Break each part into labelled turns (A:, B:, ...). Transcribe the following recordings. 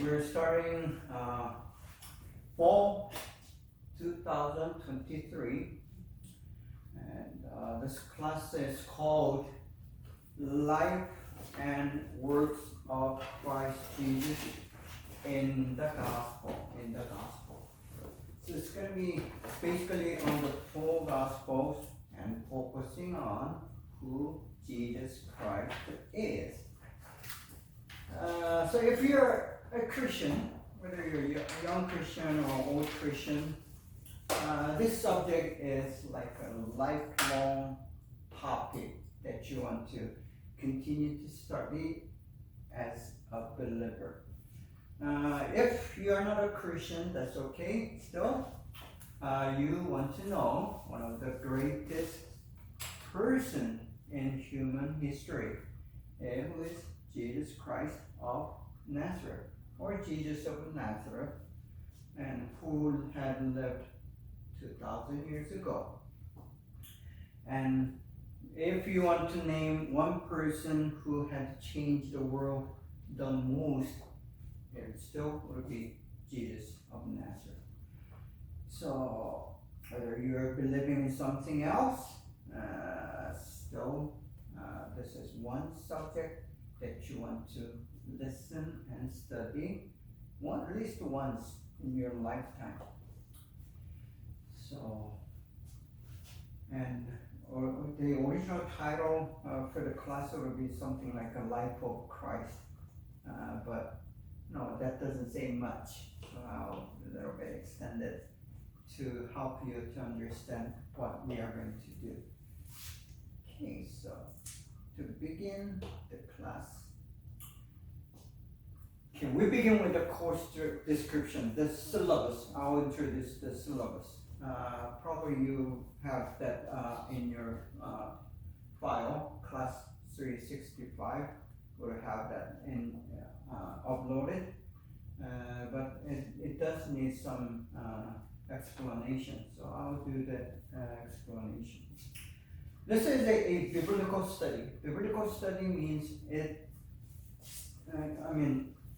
A: We're starting fall 2023, and this class is called Life and Works of Christ Jesus in the Gospel. So it's going to be basically on the four Gospels and focusing on who Jesus Christ is. So if you're a Christian, whether you're a young Christian or old Christian, this subject is like a lifelong topic that you want to continue to study as a believer. If you are not a Christian, that's okay. Still, you want to know one of the greatest person in human history, who is Jesus Christ of Nazareth, or Jesus of Nazareth, and who had lived 2,000 years ago. And if you want to name one person who had changed the world the most, it still would be Jesus of Nazareth. So whether you're believing in something else, still this is one subject that you want to listen and study at least once in your lifetime. So, and the original title for the class would be something like a life of Christ, but no, that doesn't say much. So I'll a little bit extend it to help you to understand what we are going to do. Okay, so to begin the class, okay, we begin with the course description, the syllabus. I'll introduce the syllabus. Probably you have that in your file, class 365, will have that in uploaded, but it does need some explanation, so I'll do that explanation. This is a biblical study. Biblical study means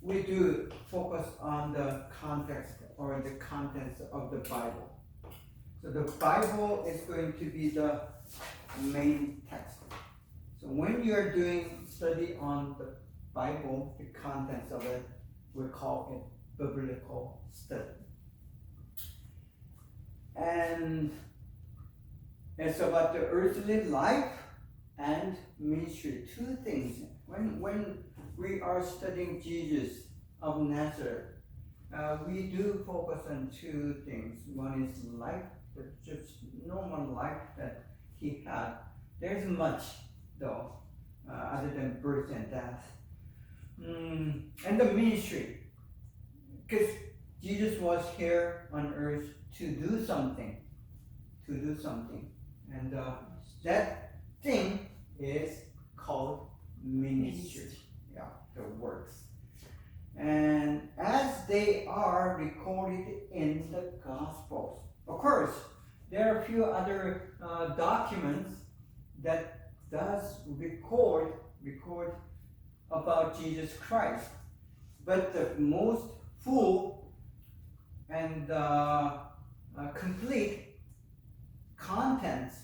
A: we do focus on the context or the contents of the Bible. So the Bible is going to be the main text. So when you're doing study on the Bible, the contents of it, we call it biblical study. And it's about the earthly life and ministry. Two things. When we are studying Jesus of Nazareth, we do focus on two things. One is life, just normal life that he had. There's much though, other than birth and death. And the ministry, because Jesus was here on earth to do something, and that thing is called ministry. Yeah, the works. And as they are recorded in the Gospels. Of course, there are a few other documents that does record about Jesus Christ. But the most full and complete contents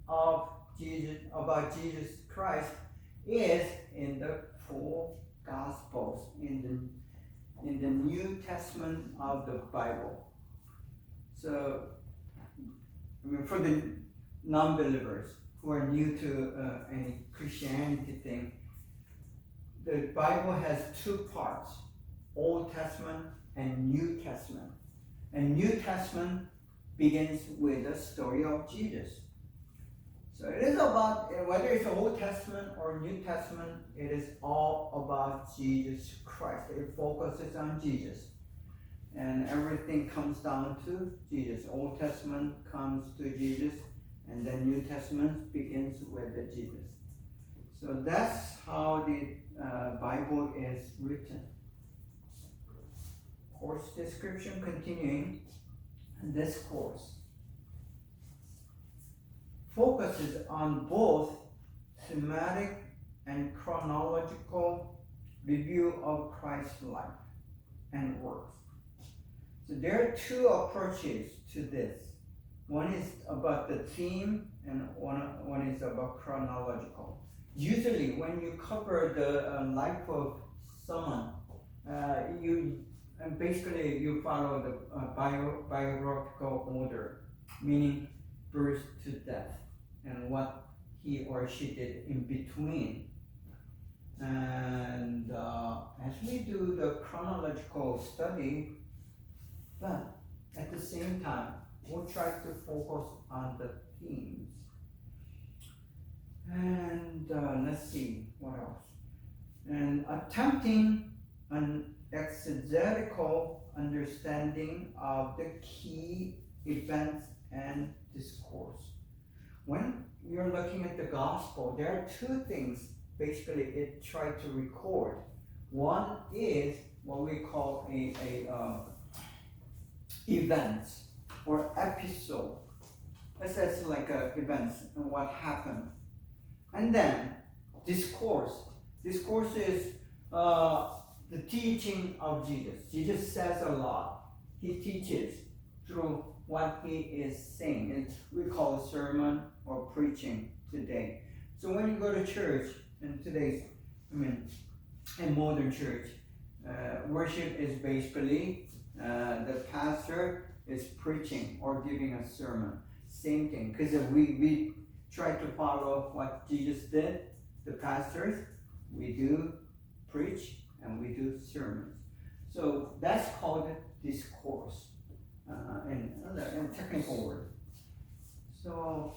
A: of about Jesus Christ is in the four Gospels, in the New Testament of the Bible. So, for the non-believers who are new to any Christianity thing, the Bible has two parts: Old Testament and New Testament. And New Testament begins with the story of Jesus. So it is about, whether it's Old Testament or New Testament, it is all about Jesus Christ. It focuses on Jesus. And everything comes down to Jesus. Old Testament comes to Jesus, and then New Testament begins with the Jesus. So that's how the Bible is written. Course description continuing. This course focuses on both thematic and chronological review of Christ's life and works. So there are two approaches to this. One is about the theme and one is about chronological. Usually when you cover the life of someone, you follow the biographical order, meaning birth to death and what he or she did in between. And as we do the chronological study, but at the same time, we'll try to focus on the themes. And let's see, what else? And attempting an exegetical understanding of the key events and discourse. When you're looking at the gospel, there are two things basically it tried to record. One is what we call a events or episode. That's like events and what happened. And then discourse. Discourse is the teaching of Jesus. Jesus says a lot. He teaches through what he is saying. And we call it sermon or preaching today. So when you go to church, in today's, in modern church, worship is basically the pastor is preaching or giving a sermon. Same thing, because we try to follow what Jesus did. The pastors, we do preach and we do sermons. So that's called discourse in technical word. So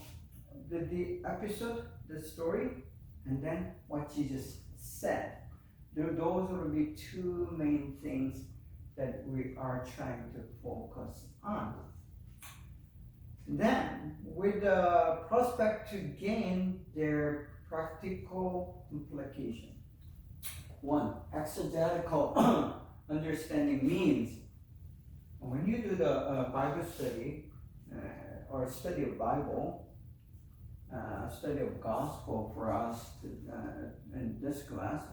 A: the episode, the story, and then what Jesus said. Those will be two main things that we are trying to focus on. Then, with the prospect to gain their practical implication. One, exegetical understanding means when you do the Bible study or study of Bible, study of gospel for us in this class,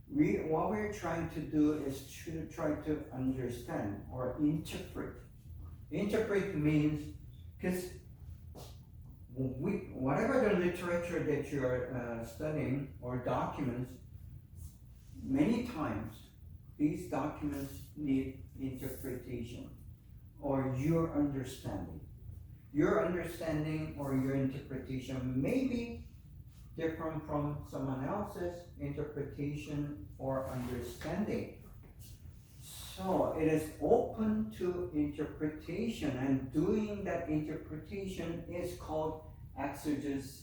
A: what we're trying to do is to try to understand or interpret. Interpret means, because whatever the literature that you're studying or documents, many times these documents need interpretation or your understanding. Your understanding or your interpretation may be different from someone else's interpretation or understanding. So it is open to interpretation, and doing that interpretation is called exegesis.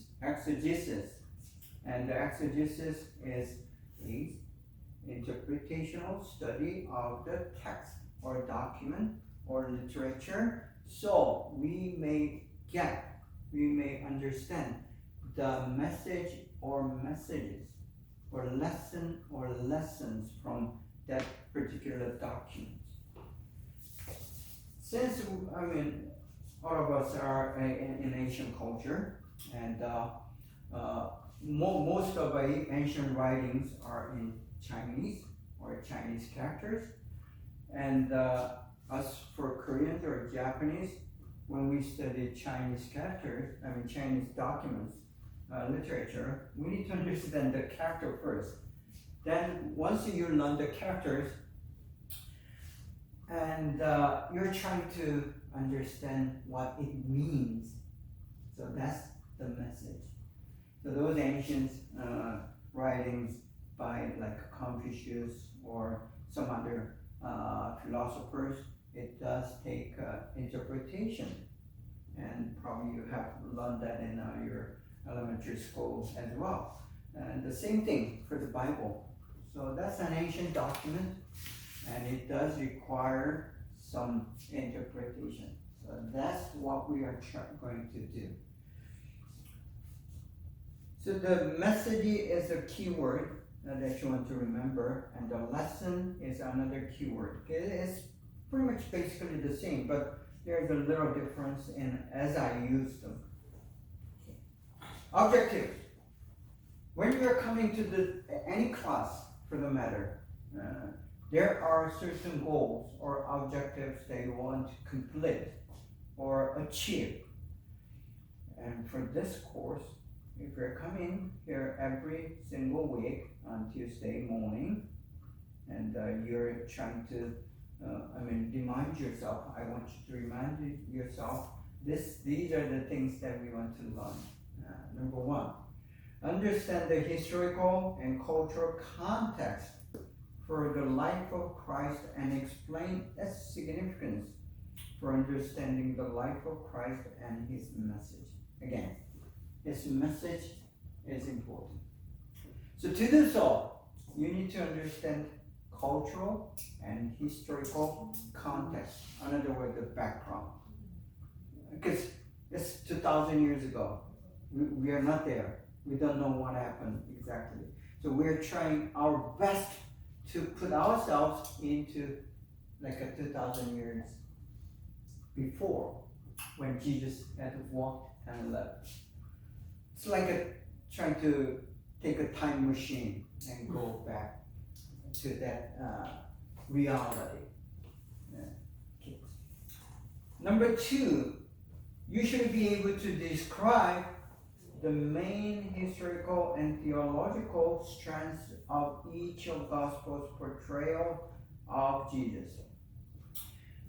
A: And the exegesis is a interpretational study of the text or document or literature. So we may understand the message or messages or lesson or lessons from that particular document. Since all of us are in Asian culture, and most of our ancient writings are in Chinese or Chinese characters, and us for Koreans or Japanese, when we study Chinese characters, Chinese documents, literature, we need to understand the character first. Then once you learn the characters, and you're trying to understand what it means. So that's the message. So those ancient writings by like Confucius or some other philosophers, it does take interpretation. And probably you have learned that in your elementary school as well. And the same thing for the Bible. So that's an ancient document, and it does require some interpretation. So that's what we are going to do. So the message is a keyword that you want to remember, and the lesson is another keyword. It's pretty much basically the same, but there's a little difference in as I use them. Objectives. When you're coming to any class, for the matter. There are certain goals or objectives that you want to complete or achieve. And for this course, if you're coming here every single week on Tuesday morning, and you're trying to, remind yourself, I want you to remind yourself, these are the things that we want to learn. Number one, understand the historical and cultural context for the life of Christ and explain its significance for understanding the life of Christ and his message. Again, his message is important. So to do so, you need to understand cultural and historical context. In other words, the background. Because it's 2,000 years ago. We are not there. We don't know what happened exactly. So we're trying our best to put ourselves into like a 2,000 years before, when Jesus had walked and left. It's like trying to take a time machine and go back to that reality. Okay. Number two, you should be able to describe the main historical and theological strands of each of Gospel's portrayal of Jesus.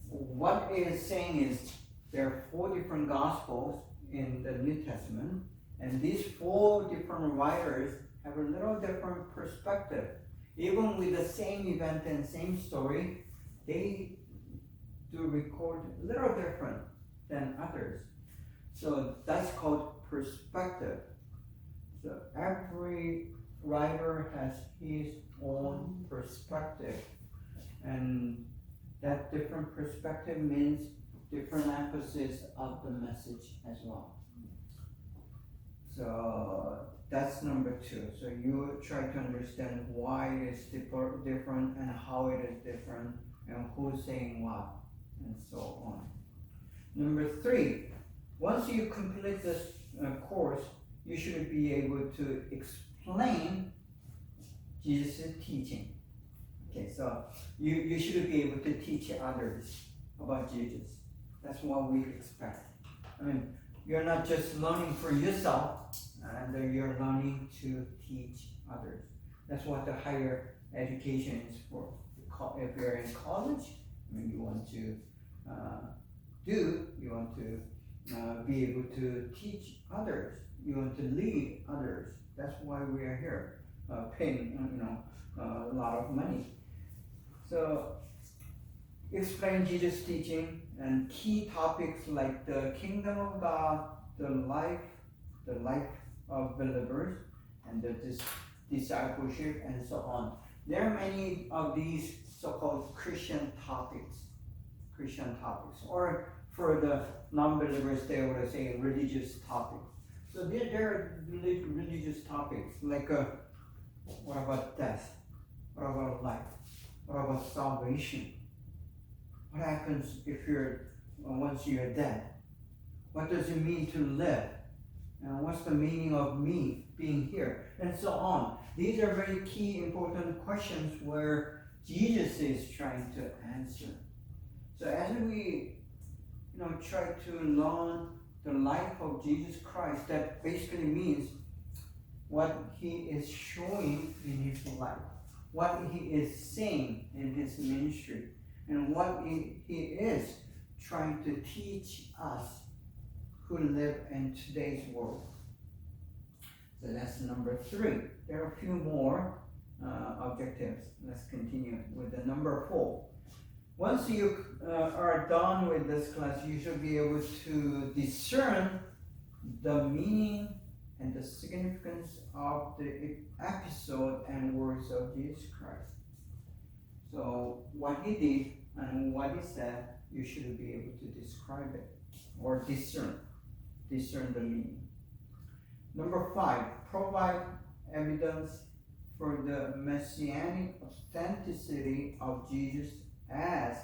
A: What it is saying is there are 4 different Gospels in the New Testament, and these 4 different writers have a little different perspective. Even with the same event and same story, they do record a little different than others. So that's called perspective. So every writer has his own perspective, and that different perspective means different emphasis of the message as well. So that's number 2. So you try to understand why it is different and how it is different and who's saying what and so on. Number 3, once you complete this course, you should be able to explain Jesus' teaching. Okay, so you should be able to teach others about Jesus. That's what we expect. You're not just learning for yourself, and you're learning to teach others. That's what the higher education is for. If you're in college, you want to be able to teach others. You want to lead others. That's why we are here, paying a lot of money. So explain Jesus' teaching and key topics like the kingdom of God, the life of believers, and the discipleship, and so on. There are many of these so-called Christian topics, or for the non-believers, they would say religious topics. So there are religious topics like what about death? What about life? What about salvation? What happens if once you're dead? What does it mean to live? What's the meaning of me being here? And so on. These are very key, important questions where Jesus is trying to answer. So as we try to learn the life of Jesus Christ, that basically means what he is showing in his life, what he is saying in his ministry, and what he is trying to teach us who live in today's world. So that's number 3. There are a few more objectives. Let's continue with the number 4. Once you are done with this class, you should be able to discern the meaning and the significance of the episode and words of Jesus Christ. So what he did and what he said, you should be able to describe it or discern the meaning. Number 5, provide evidence for the messianic authenticity of Jesus as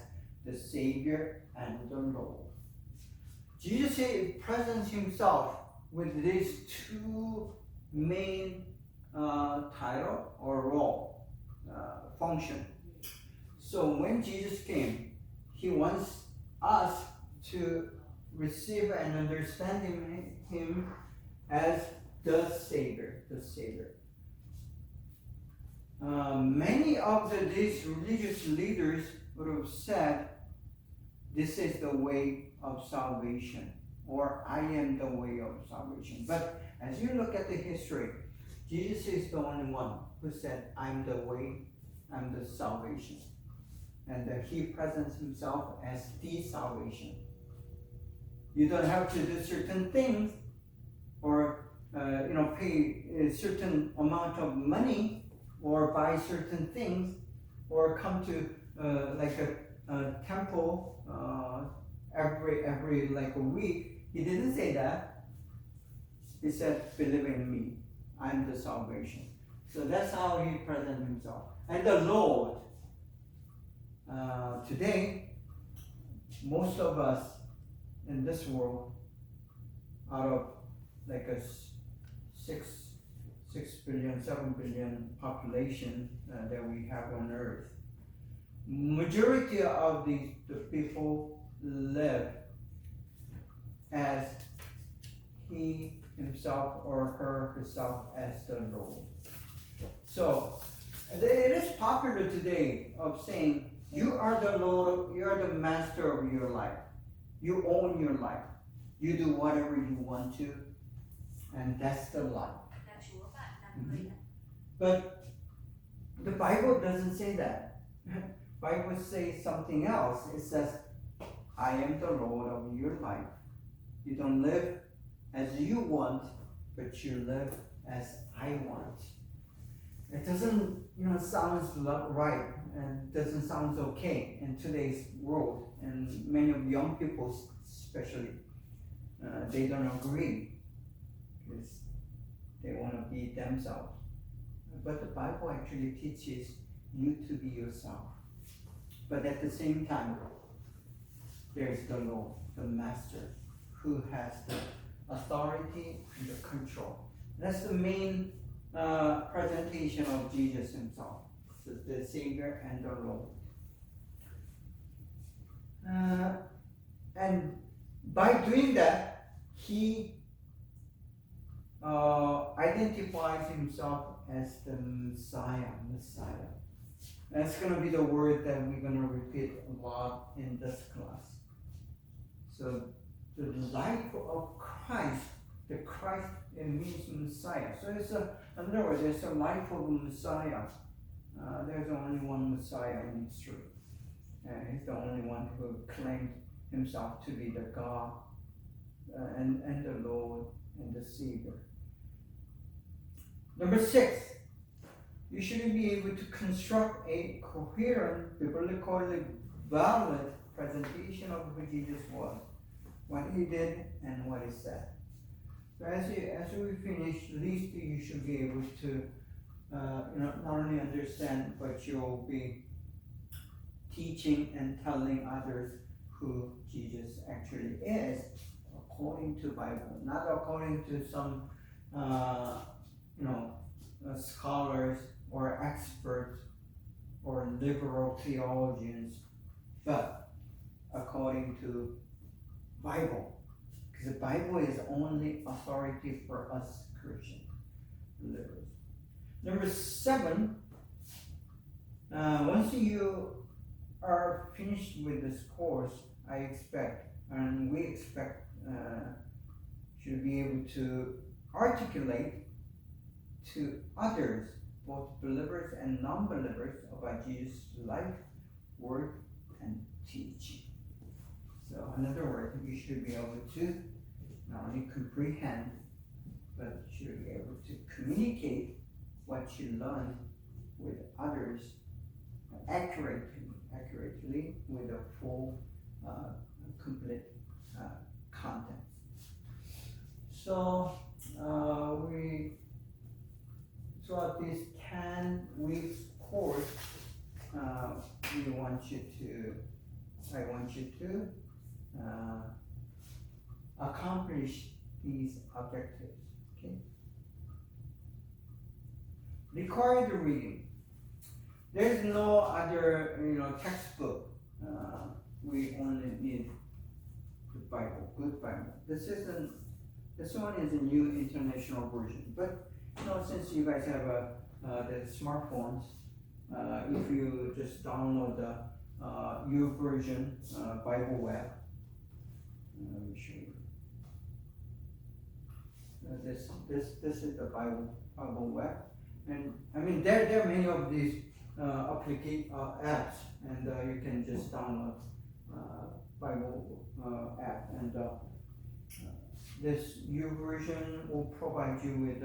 A: the Savior and the Lord. Jesus presents himself with these 2 main title or role. function. So when Jesus came, he wants us to receive and understand him as the Savior, the Savior. Many of these religious leaders would have said, this is the way of salvation, or I am the way of salvation. But as you look at the history, Jesus is the only one who said, I'm the way, I'm the salvation. And that he presents himself as the salvation. You don't have to do certain things or pay a certain amount of money or buy certain things or come to like a temple every like a week. He didn't say that. He said, believe in me, I'm the salvation. So that's how he presents himself. And the Lord, today, most of us in this world, out of like a 6 billion, 7 billion population that we have on earth, majority of the people live as he himself or herself as the Lord. So it is popular today of saying, you are the Lord, you are the master of your life. You own your life. You do whatever you want to, and that's the life. Mm-hmm. But the Bible doesn't say that. Bible says something else. It says, I am the Lord of your life. You don't live as you want, but you live as I want. It doesn't, sounds right and doesn't sound okay in today's world, and many of young people especially, they don't agree because they want to be themselves. But the Bible actually teaches you to be yourself. But at the same time, there's the Lord, the Master, who has the authority and the control. That's the main presentation of Jesus himself, so the Savior and the Lord. And by doing that, he identifies himself as the Messiah. That's going to be the word that we're going to repeat a lot in this class. So the life of Christ, the Christ, it means Messiah. So it's in other words, there's a life of a Messiah. There's only one Messiah in history. He's the only one who claimed himself to be the God and the Lord and the Savior. Number 6, you should be able to construct a coherent, biblically valid presentation of who Jesus was, what he did, and what he said. So as we finish, at least you should be able to not only understand, but you'll be teaching and telling others who Jesus actually is, according to Bible, not according to some scholars or experts or liberal theologians, but according to Bible, because the Bible is only authority for us Christian believers. Number 7, once you are finished with this course, I expect, and we expect, should be able to articulate to others, both believers and non-believers, about Jesus' life, word, and teaching. So, in other words, you should be able to not only comprehend, but you should be able to communicate what you learned with others accurately with a full, complete content. So, we throughout this 10 weeks course, I want you to accomplish these objectives. Okay. Required reading. There's no other, textbook. We only need the Bible, good Bible. This one is a new international version. But since you guys have the smartphones, if you just download the YouVersion Bible web, let me show you. This is the Bible web, and I mean there are many of these apps, and you can just download Bible app, and this YouVersion will provide you with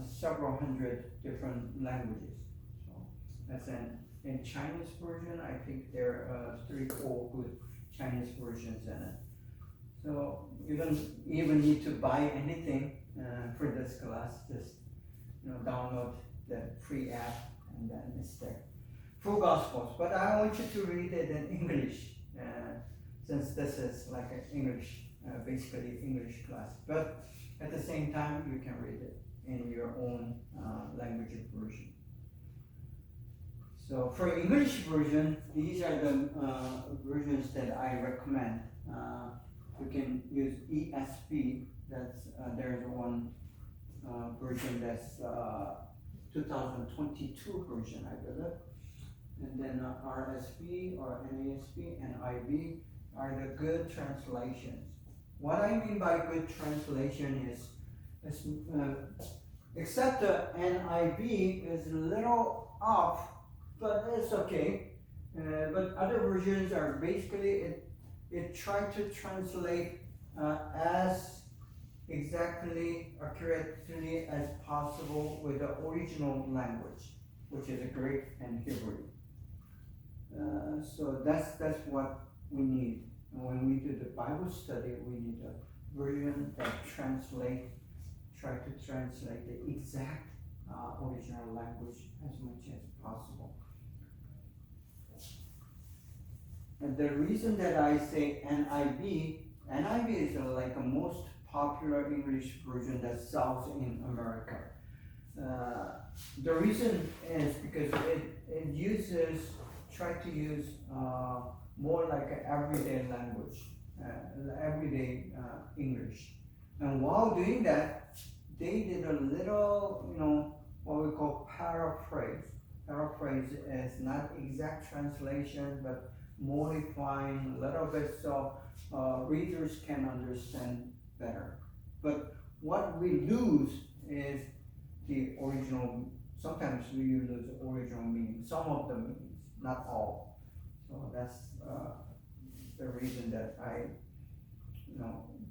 A: several hundred different languages. So that's in Chinese version. I think there are 3-4 good Chinese versions in it. So you don't even need to buy anything for this class. Just download the free app, and then it's there. Full Gospels, but I want you to read it in English, since this is like an English, basically English class. But at the same time, you can read it in your own language version. So for English version, these are the versions that I recommend. You can use ESV. That's there's one version that's 2022 version, I believe. And then RSV or NASB and IV are the good translations. What I mean by good translation is except the NIV is a little off, but it's okay. But other versions are basically it tried to translate as exactly accurately as possible with the original language, which is Greek and Hebrew. So that's what we need. And when we do the Bible study, we need a version that try to translate the exact original language as much as possible. And the reason that I say NIV is like the most popular English version that sells in America. The reason is because it try to use more like an everyday language, everyday English. And while doing that, they did a little, what we call paraphrase. Paraphrase is not exact translation, but modifying a little bit so readers can understand better. But what we lose is the original. Sometimes we lose the original meaning, some of the meanings, not all. So that's the reason that I,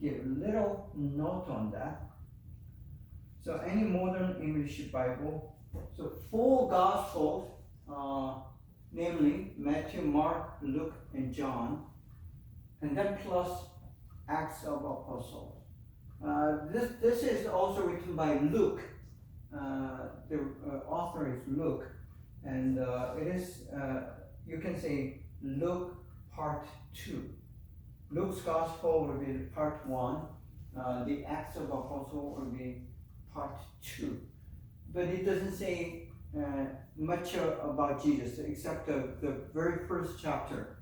A: give a little note on that. So any modern English Bible, so 4 Gospels, namely Matthew, Mark, Luke, and John, and then plus Acts of Apostles. This is also written by Luke. The author is Luke, and it is, you can say Luke part 2. Luke's Gospel will be part 1. The Acts of Apostles will be part 2. But it doesn't say much about Jesus, except the very first chapter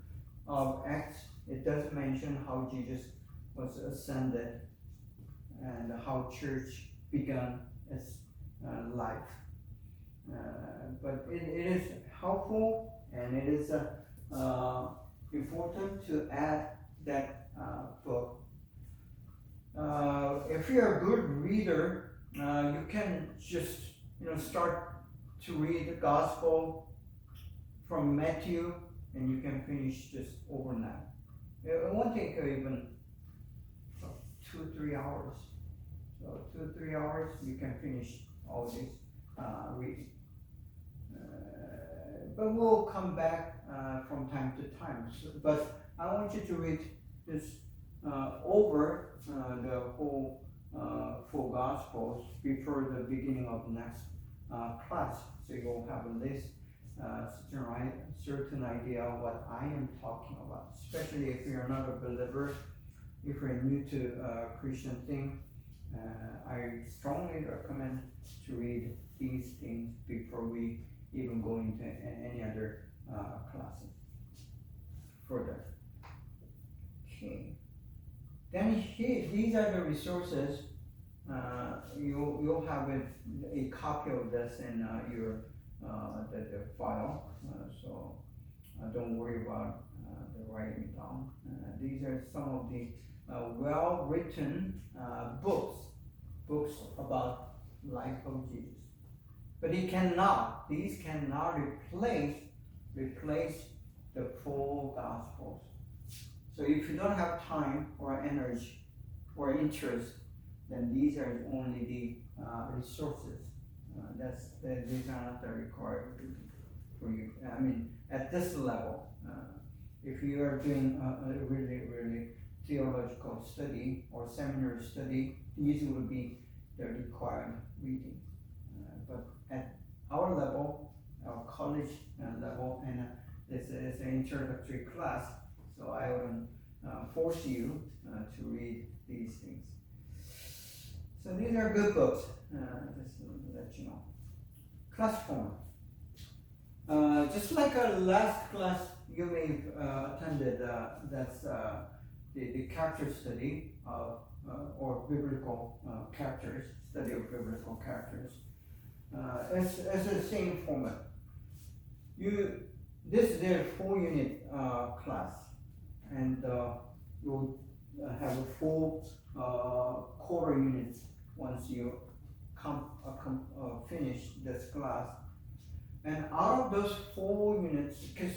A: of Acts. It does mention how Jesus was ascended and how church began its life. But it is helpful, and it is important to add that book. If you're a good reader, you can just start to read the gospel from Matthew, and you can finish just overnight. It won't take even 2-3 hours. So 2-3 hours, you can finish all this reading. But we'll come back from time to time. But I want you to read this over the whole 4 Gospels before the beginning of next class. So you'll have a list, certain idea of what I am talking about. Especially if you're not a believer, if you're new to Christian thing, I strongly recommend to read these things before we even go into any other classes further. Okay. Then here, these are the resources. You'll have a copy of this in your the file. So don't worry about the writing it down. These are some of the well-written books about life of Jesus. But these cannot replace the full Gospels. So if you don't have time or energy or interest, then these are only the resources. These are not the required for you. I mean, at this level, if you are doing a really theological study or seminary study, these would be the required reading. But at our level, our college level, and this is an introductory class, so I wouldn't force you to read these things. So these are good books, just to let you know. Class form. Just like our last class you may have attended, that's the character study of, or biblical characters, study of biblical characters. It's the same format. This is a 4-unit class, and you'll have a full quarter units once you finish this class. And out of those 4 units, because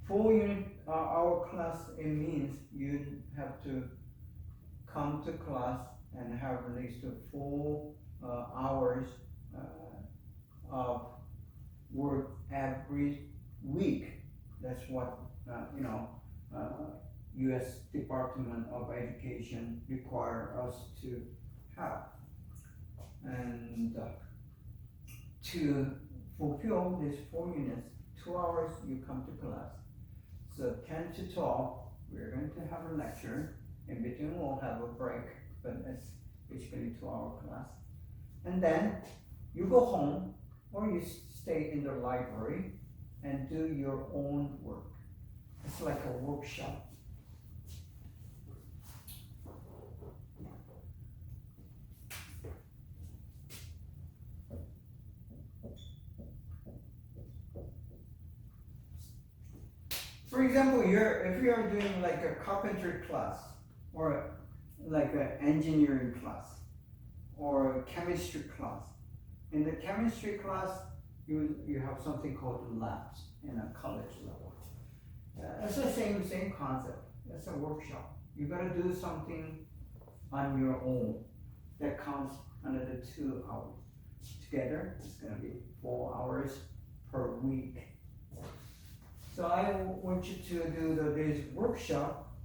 A: 4-unit our class, it means you have to come to class and have at least 4 hours of work every week. That's what U.S. Department of Education require us to have. And to fulfill these 4 units, 2 hours you come to class. So 10 to 12, we're going to have a lecture. In between we'll have a break, but it's basically 2-hour class. And then you go home or you stay in the library and do your own work. It's like a workshop. For example, if you are doing like a carpentry class, or like an engineering class, or a chemistry class. In the chemistry class, you have something called labs in a college level. It's the same concept. It's a workshop. You gotta do something on your own. That counts another 2 hours. Together, it's gonna be 4 hours per week. So I want you to do this workshop,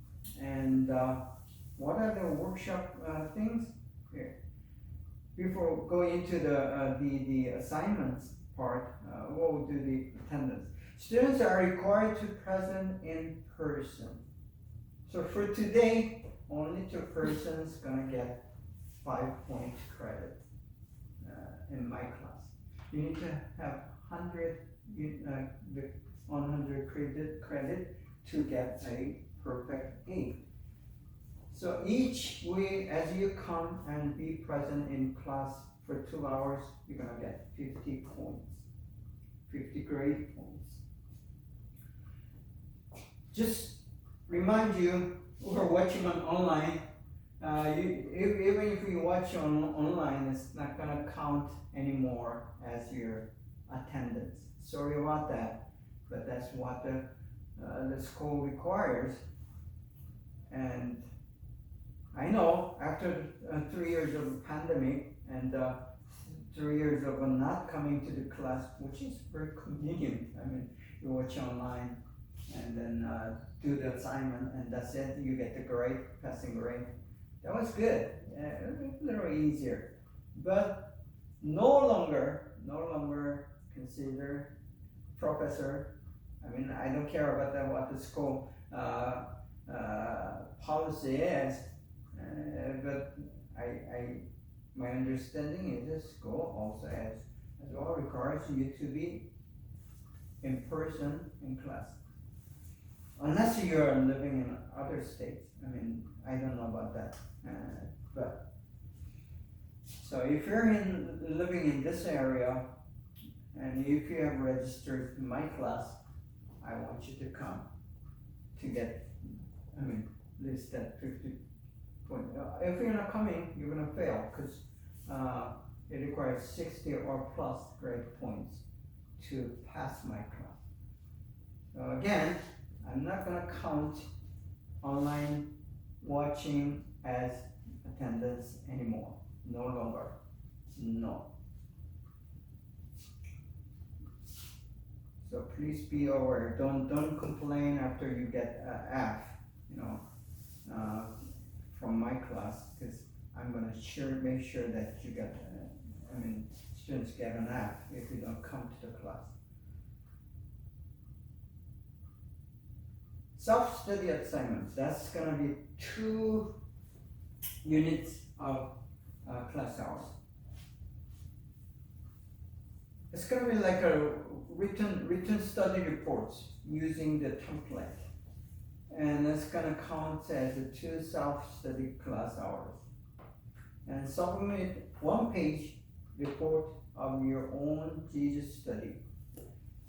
A: and what are the workshop things here? Before going into the assignments part, we'll do the attendance. Students are required to present in person. So for today, only 2 persons gonna get 5-point credit in my class. You need to have 100 credit to get a perfect A. So each week, as you come and be present in class for 2 hours, you're gonna get 50 points, 50 grade points. Just remind you, who are watching online, even if you watch online, it's not gonna count anymore as your attendance. Sorry about that, but that's what the school requires. And I know after 3 years of pandemic and 3 years of not coming to the class, which is very convenient. I mean, you watch online and then do the assignment, and that's it. You get the grade, passing grade. That was good. A little easier, but no longer consider professor. I mean, I don't care about what the school policy is, but my understanding is the school also as well requires you to be in person in class. Unless you are living in other states. I mean, I don't know about that. But so if you're living in this area, and if you have registered in my class, I want you to come to get, at least that 50 point. If you're not coming, you're gonna fail, because it requires 60 or plus grade points to pass my class. So again, I'm not gonna count online watching as attendance anymore. No longer. No. So please be aware. Don't complain after you get an F, from my class, because I'm gonna make sure that you get, students get an F if you don't come to the class. Self-study assignments, that's gonna be 2 units of class hours. It's gonna be like a written study reports using the template. And it's gonna count as 2 self-study class hours. And submit 1-page report of your own Jesus study.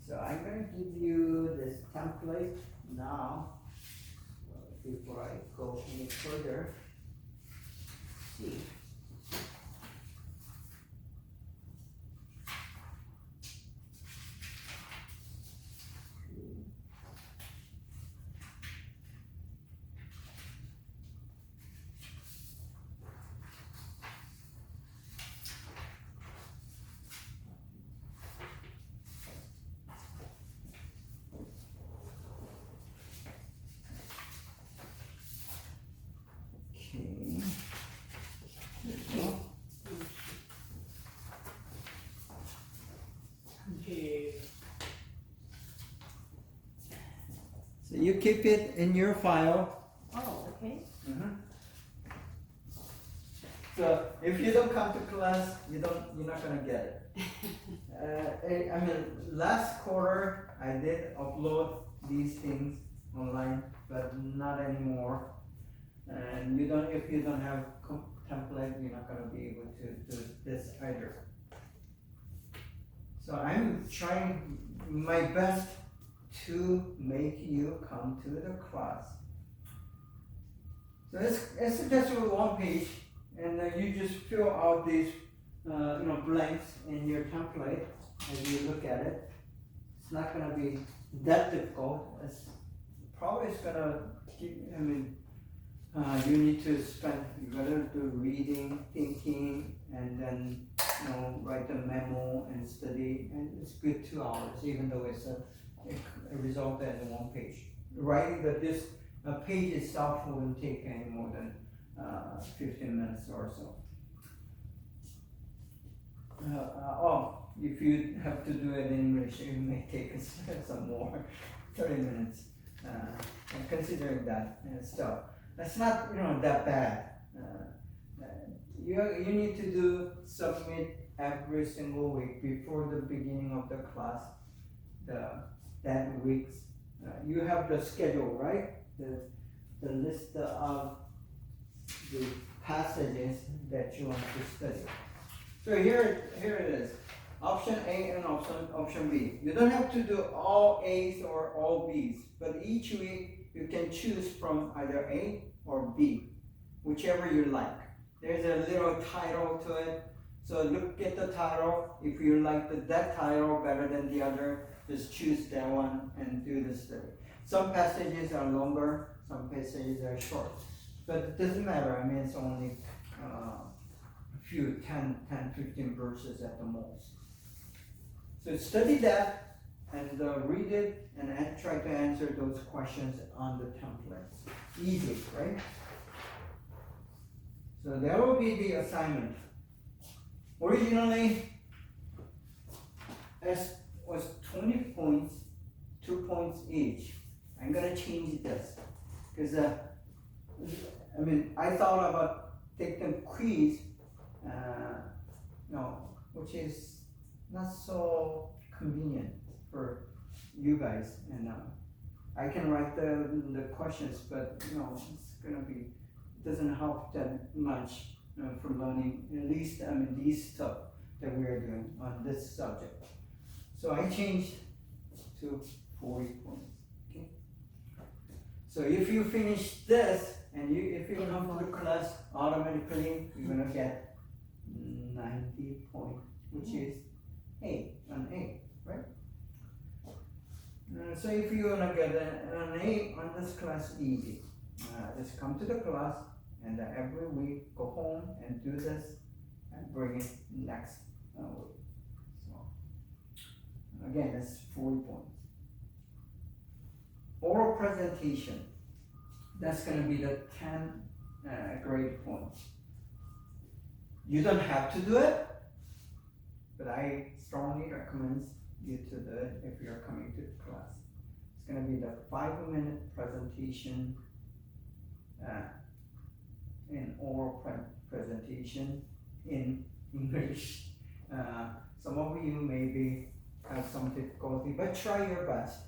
A: So I'm gonna give you this template now, before I go any further. See. So you keep it in your file.
B: Oh, okay.
A: So if you don't come to class, you're not gonna get it. Last quarter I did upload these things online, but not anymore. And if you don't have template, you're not gonna be able to do this either. So I'm trying my best to make you come to the class. So it's just 1 page, and you just fill out these blanks in your template as you look at it. It's not gonna be that difficult. It's gonna keep, you need to you gotta do reading, thinking, and then write a memo and study, and it's good 2 hours, even though it's a result in 1 page. Writing this page itself wouldn't take any more than 15 minutes or so. If you have to do it in English, it may take some more, 30 minutes. And considering that stuff, that's not that bad. You need to submit every single week before the beginning of the class. That week's you have the schedule, right? The list of the passages that you want to study. So here it is. Option A and option B. You don't have to do all A's or all B's, but each week you can choose from either A or B, whichever you like. There's a little title to it. So look at the title. If you like that title better than the other, just choose that one and do the study. Some passages are longer, some passages are short. But it doesn't matter. It's only a few, 10, 15 verses at the most. So study that and read it and try to answer those questions on the templates. Easy, right? So that will be the assignment. Originally, it was 20 points, 2 points each. I'm gonna change this because I thought about taking quiz, which is not so convenient for you guys, and I can write the questions, but it's gonna be, doesn't help that much for learning, at least these stuff that we are doing on this subject. So I changed to 40 points. Okay. So if you finish this and if you come to the class, automatically you're gonna get 90 points, which is an A, right? So if you wanna get an A on this class, easy. Just come to the class and every week go home and do this and bring it next week. So again, that's 40 points. Oral presentation, that's going to be the 10 grade points. You don't have to do it, but I strongly recommend you to do it if you're coming to the class. It's going to be the 5-minute presentation in oral presentation in English. Some of you maybe have some difficulty, but try your best.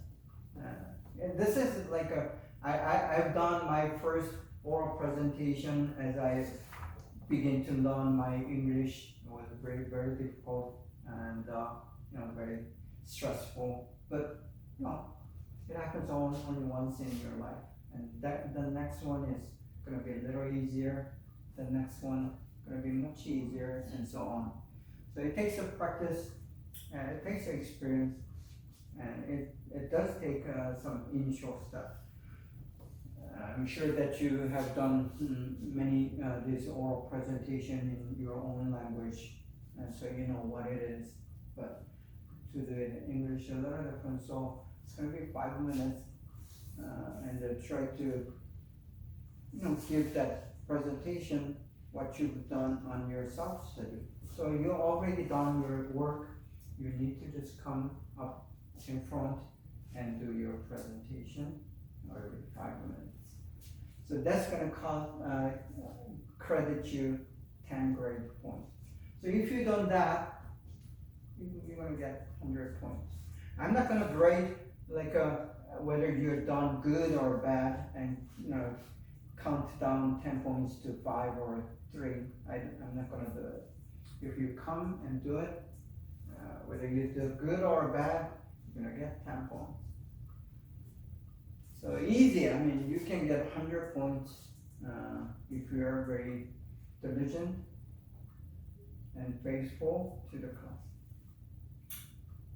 A: This is like I've done my first oral presentation as I begin to learn my English. It was very, very difficult and very stressful, but it happens only once in your life, and the next one is going to be a little easier, the next one going to be much easier, and so on. So it takes a practice and it takes an experience, and it does take some initial stuff. I'm sure that you have done many this oral presentation in your own language, and so you know what it is, but to do it in English a little different. So it's going to be 5 minutes, and try to give that presentation what you've done on your self-study. So you already done your work, you need to just come up in front and do your presentation every 5 minutes. So that's going to credit you 10 grade points. So if you've done that, you're going to get 100 points. I'm not going to grade like whether you're done good or bad and count down 10 points to 5 or 3. I'm not going to do it. If you come and do it, whether you do good or bad, you're going to get 10 points. So easy, I mean, you can get 100 points if you are very diligent and faithful to the class.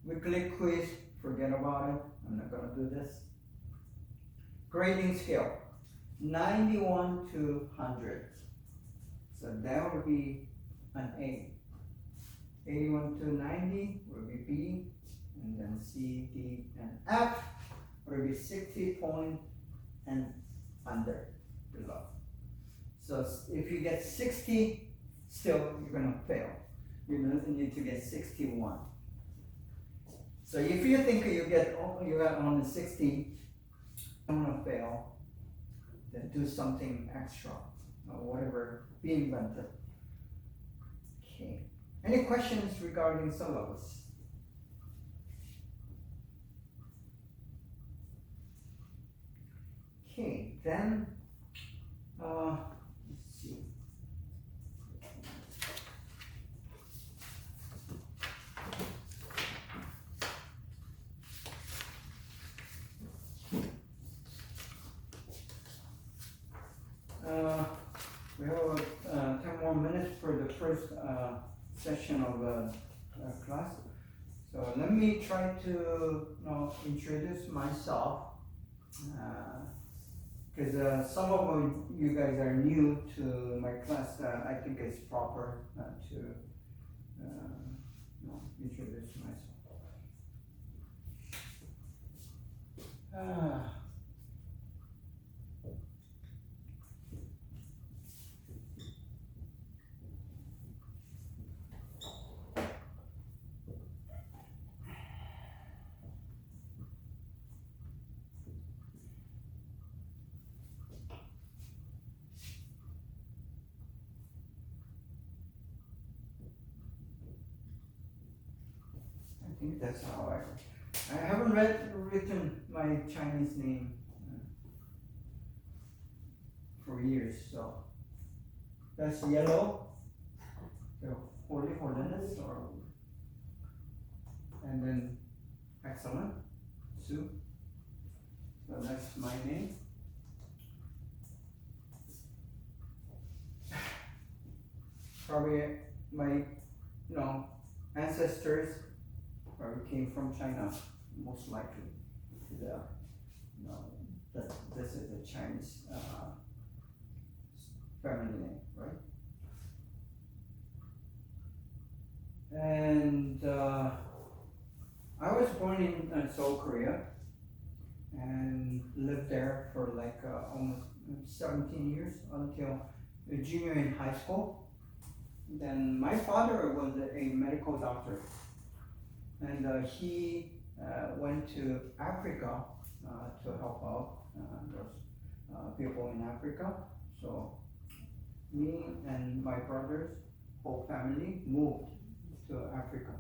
A: Weekly quiz, forget about it, I'm not going to do this. Grading scale, 91 to 100. So that would be an A. 81 to 90 will be B, and then C, D, and F will be 60 point and under, below. So if you get 60, still you're gonna fail. You need to get 61. So if you think you got only 60, I'm gonna fail, then do something extra or whatever, be inventive. Okay. Any questions regarding syllabus? Okay, then let's see. We have 10 more minutes for the first session of class. So let me try to introduce myself, because some of you guys are new to my class. I think it's proper to introduce myself. I think that's how I I haven't written my Chinese name for years, so that's yellow, the Holy Holiness, and then excellent, Sue. So that's my name. Probably my, ancestors probably came from China, most likely. That this is a Chinese family name, right? And I was born in Seoul, Korea, and lived there for like almost 17 years until junior in high school. Then my father was a medical doctor, and he went to Africa to help out those people in Africa. So me and my brothers, whole family, moved to Africa.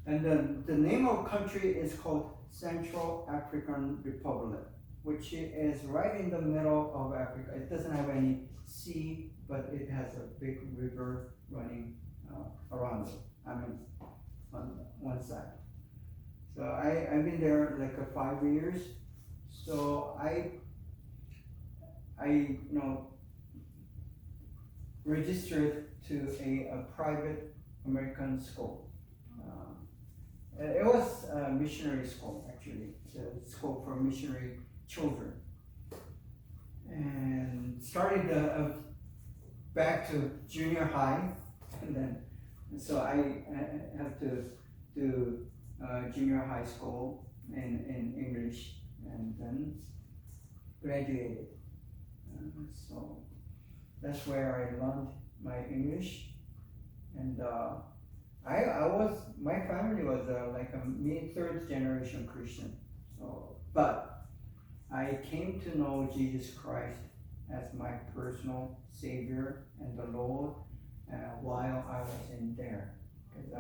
A: And the name of the country is called Central African Republic, which is right in the middle of Africa. It doesn't have any sea, but it has a big river running around it. I mean, on one side. So I've been there like 5 years. So I registered to a private American school. It was a missionary school, actually. It's a school for missionary children. And started back to junior high, and then so I have to do junior high school in English, and then graduated. So that's where I learned my English, and my family was like a third generation Christian. So, but I came to know Jesus Christ as my personal Savior and the Lord while I was in there, because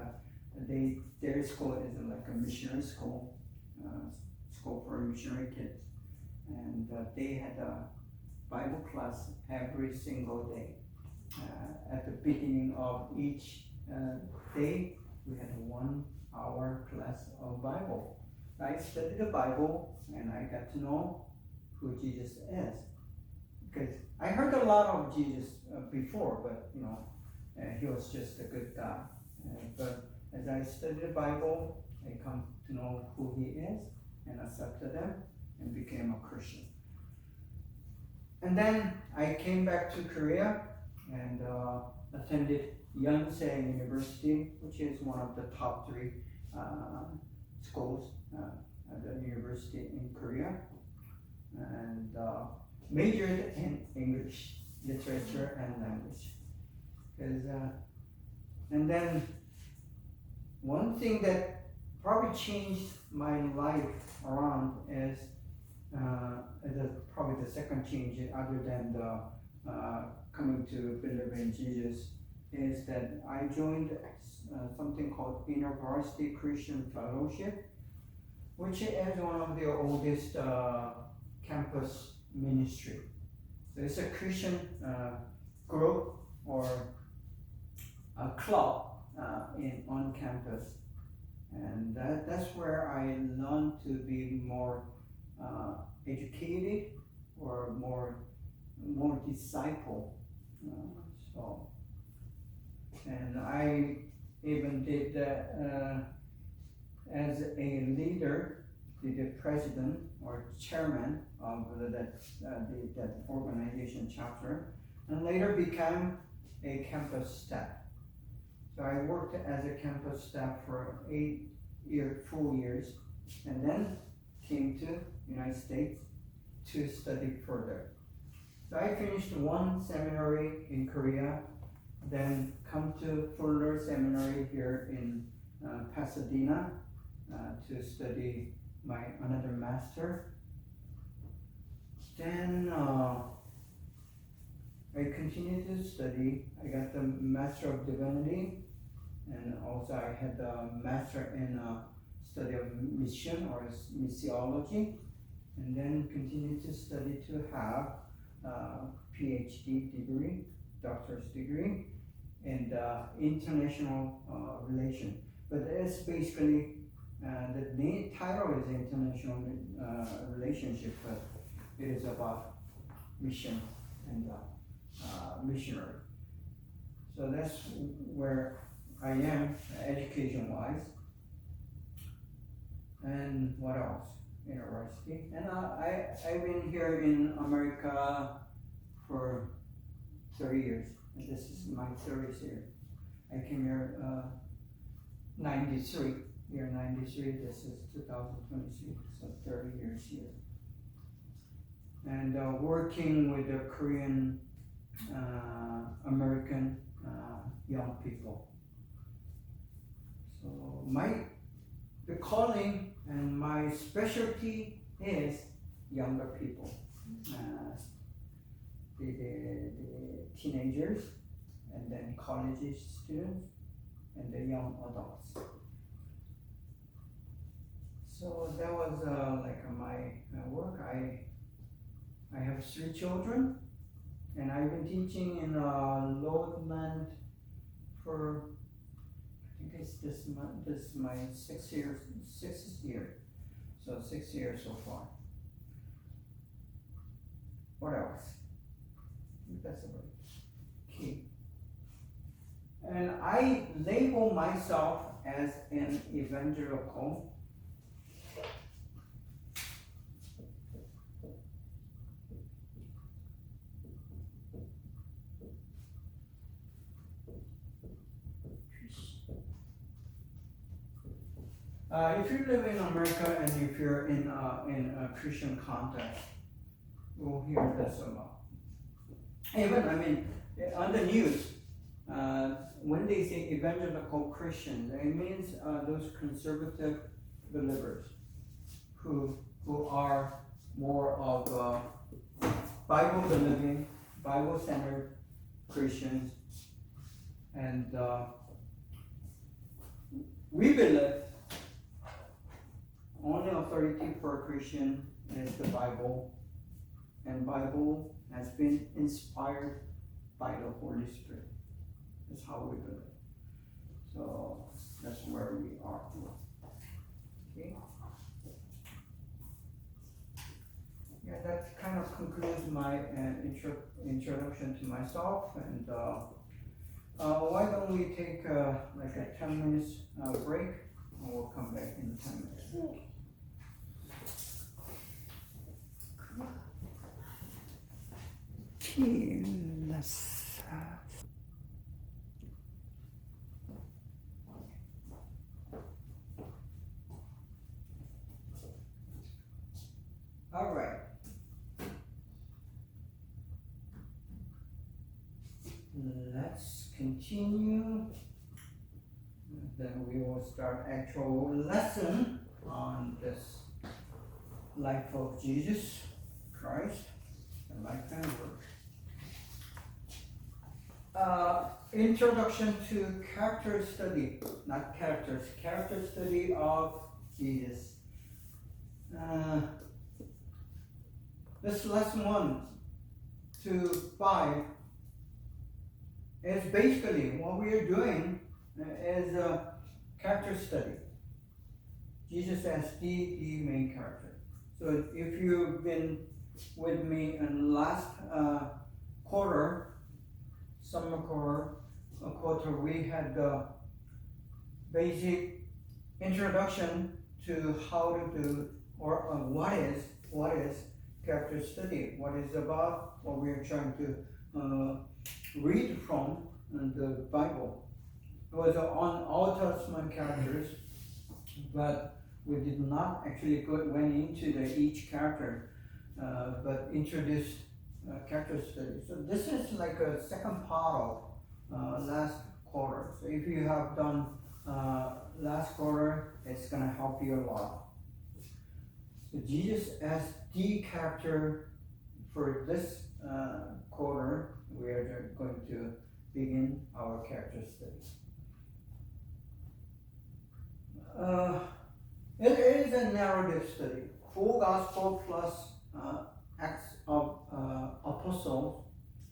A: their school is like a missionary school, school for missionary kids, and they had a Bible class every single day. At the beginning of each day, we had a 1 hour class of Bible. I studied the Bible and I got to know who Jesus is. Because I heard a lot of Jesus before, but he was just a good guy. But as I studied the Bible, I come to know who he is and accepted him and became a Christian. And then I came back to Korea and attended Yonsei University, which is one of the top 3 schools at the university in Korea, and majored in English literature and language. And then one thing that probably changed my life around is probably the second change, other than the coming to believe in Jesus, is that I joined something called InterVarsity Christian Fellowship, which is one of the oldest campus ministry. So it's a Christian group or a club on campus, and that's where I learned to be more educated or more disciple. And I even did as a leader, the president or chairman of that organization chapter, and later became a campus staff. So I worked as a campus staff for 8 full years, and then came to United States to study further. So I finished one seminary in Korea, then come to Fuller Seminary here in Pasadena to study my another master. Then I continued to study. I got the Master of Divinity, and also I had the Master in study of mission or missiology, and then continue to study to have PhD degree, doctor's degree, and international relation. But it's basically the main title is international relationship, but it is about mission and missionary. So that's where I am education-wise. And what else? University. And I've been here in America for 30 years. And this is my 30th year. I came here 93. Year 93, this is 2023, so 30 years here. And working with the Korean American young people. So the calling and my specialty is younger people, the teenagers, and then college students, and the young adults. So that was like my work. I have 3 children, and I've been teaching in Lordland for, I think it's this month. This is my 6th year. So 6 years so far. What else? I think that's about it. Key. And I label myself as an evangelical. If you live in America and if you're in a Christian context, you'll hear this a lot. Even, on the news, when they say evangelical Christian, it means those conservative believers who are more of Bible-believing, Bible-centered Christians, and we believe only authority for a Christian is the Bible, and Bible has been inspired by the Holy Spirit. That's how we believe. So that's where we are. Okay. Yeah, that kind of concludes my introduction to myself. And why don't we take like a 10 minutes break, and we'll come back in 10 minutes. Okay, let's all right. Let's continue. Then we will start actual lesson on this life of Jesus Christ, the life and work. Introduction to character study, not characters, character study of Jesus. This lesson 1 to 5 is basically what we are doing is a character study. Jesus as the main character. So if you've been with me in last quarter, summer quarter, we had the basic introduction to how to do or what is character study, what is about, what we are trying to read from the Bible. It was on Old Testament characters, but we did not actually went into each character, but introduced character study. So this is like a second part of last quarter. So if you have done last quarter, it's going to help you a lot. So Jesus as the character for this quarter, we are going to begin our character study. narrative study. Full gospel plus Acts of Apostles.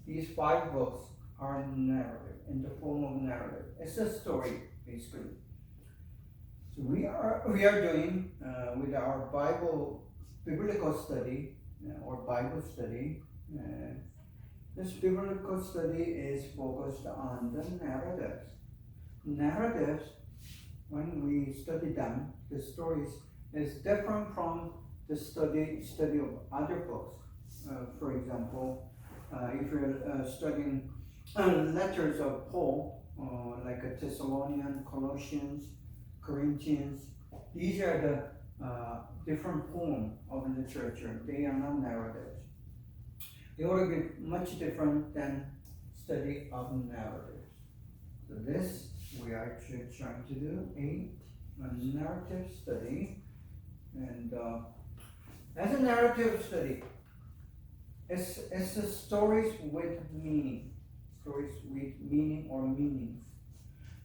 A: These 5 books are narrative, in the form of narrative. It's a story, basically. So we are doing with our biblical study or Bible study. This biblical study is focused on the narratives. Narratives, when we study them, the stories is different from the study of other books. For example, if you're studying letters of Paul, like a Thessalonian, Colossians, Corinthians, these are the different form of literature. They are not narratives. They ought to be much different than study of narratives. So this we are actually trying to do a narrative study, and as a narrative study, it's a stories with meaning, stories with meaning or meanings.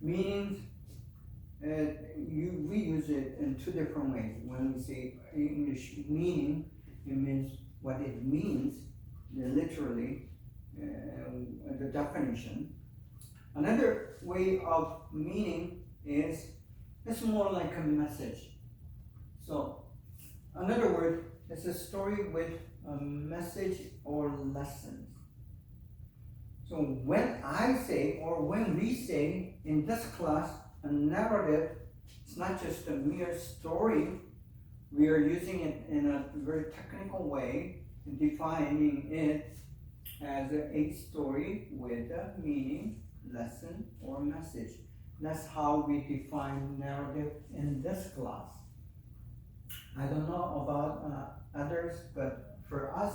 A: Meanings, we use it in 2 different ways. When we say English meaning, it means what it means, literally, the definition. Another way of meaning is, it's more like a message. So, another word, it's a story with a message or lessons. So when I say, or when we say in this class, a narrative, it's not just a mere story. We are using it in a very technical way, defining it as a story with a meaning, lesson, or message. That's how we define narrative in this class. I don't know about others, but for us,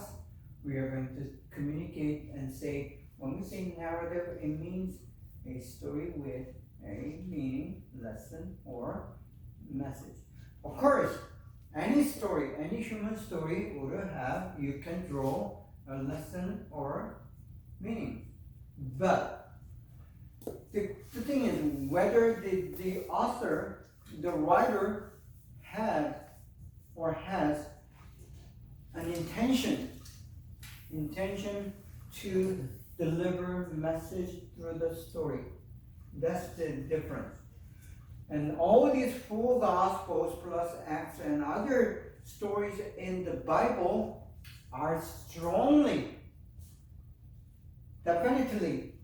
A: we are going to communicate and say, when we say narrative, it means a story with a meaning, lesson, or message. Of course, any story, any human story would have, you can draw a lesson or meaning. But the thing is, whether the author, the writer, had or has an intention to deliver message through the story. That's the difference. And all these 4 Gospels plus Acts and other stories in the Bible are strongly, definitely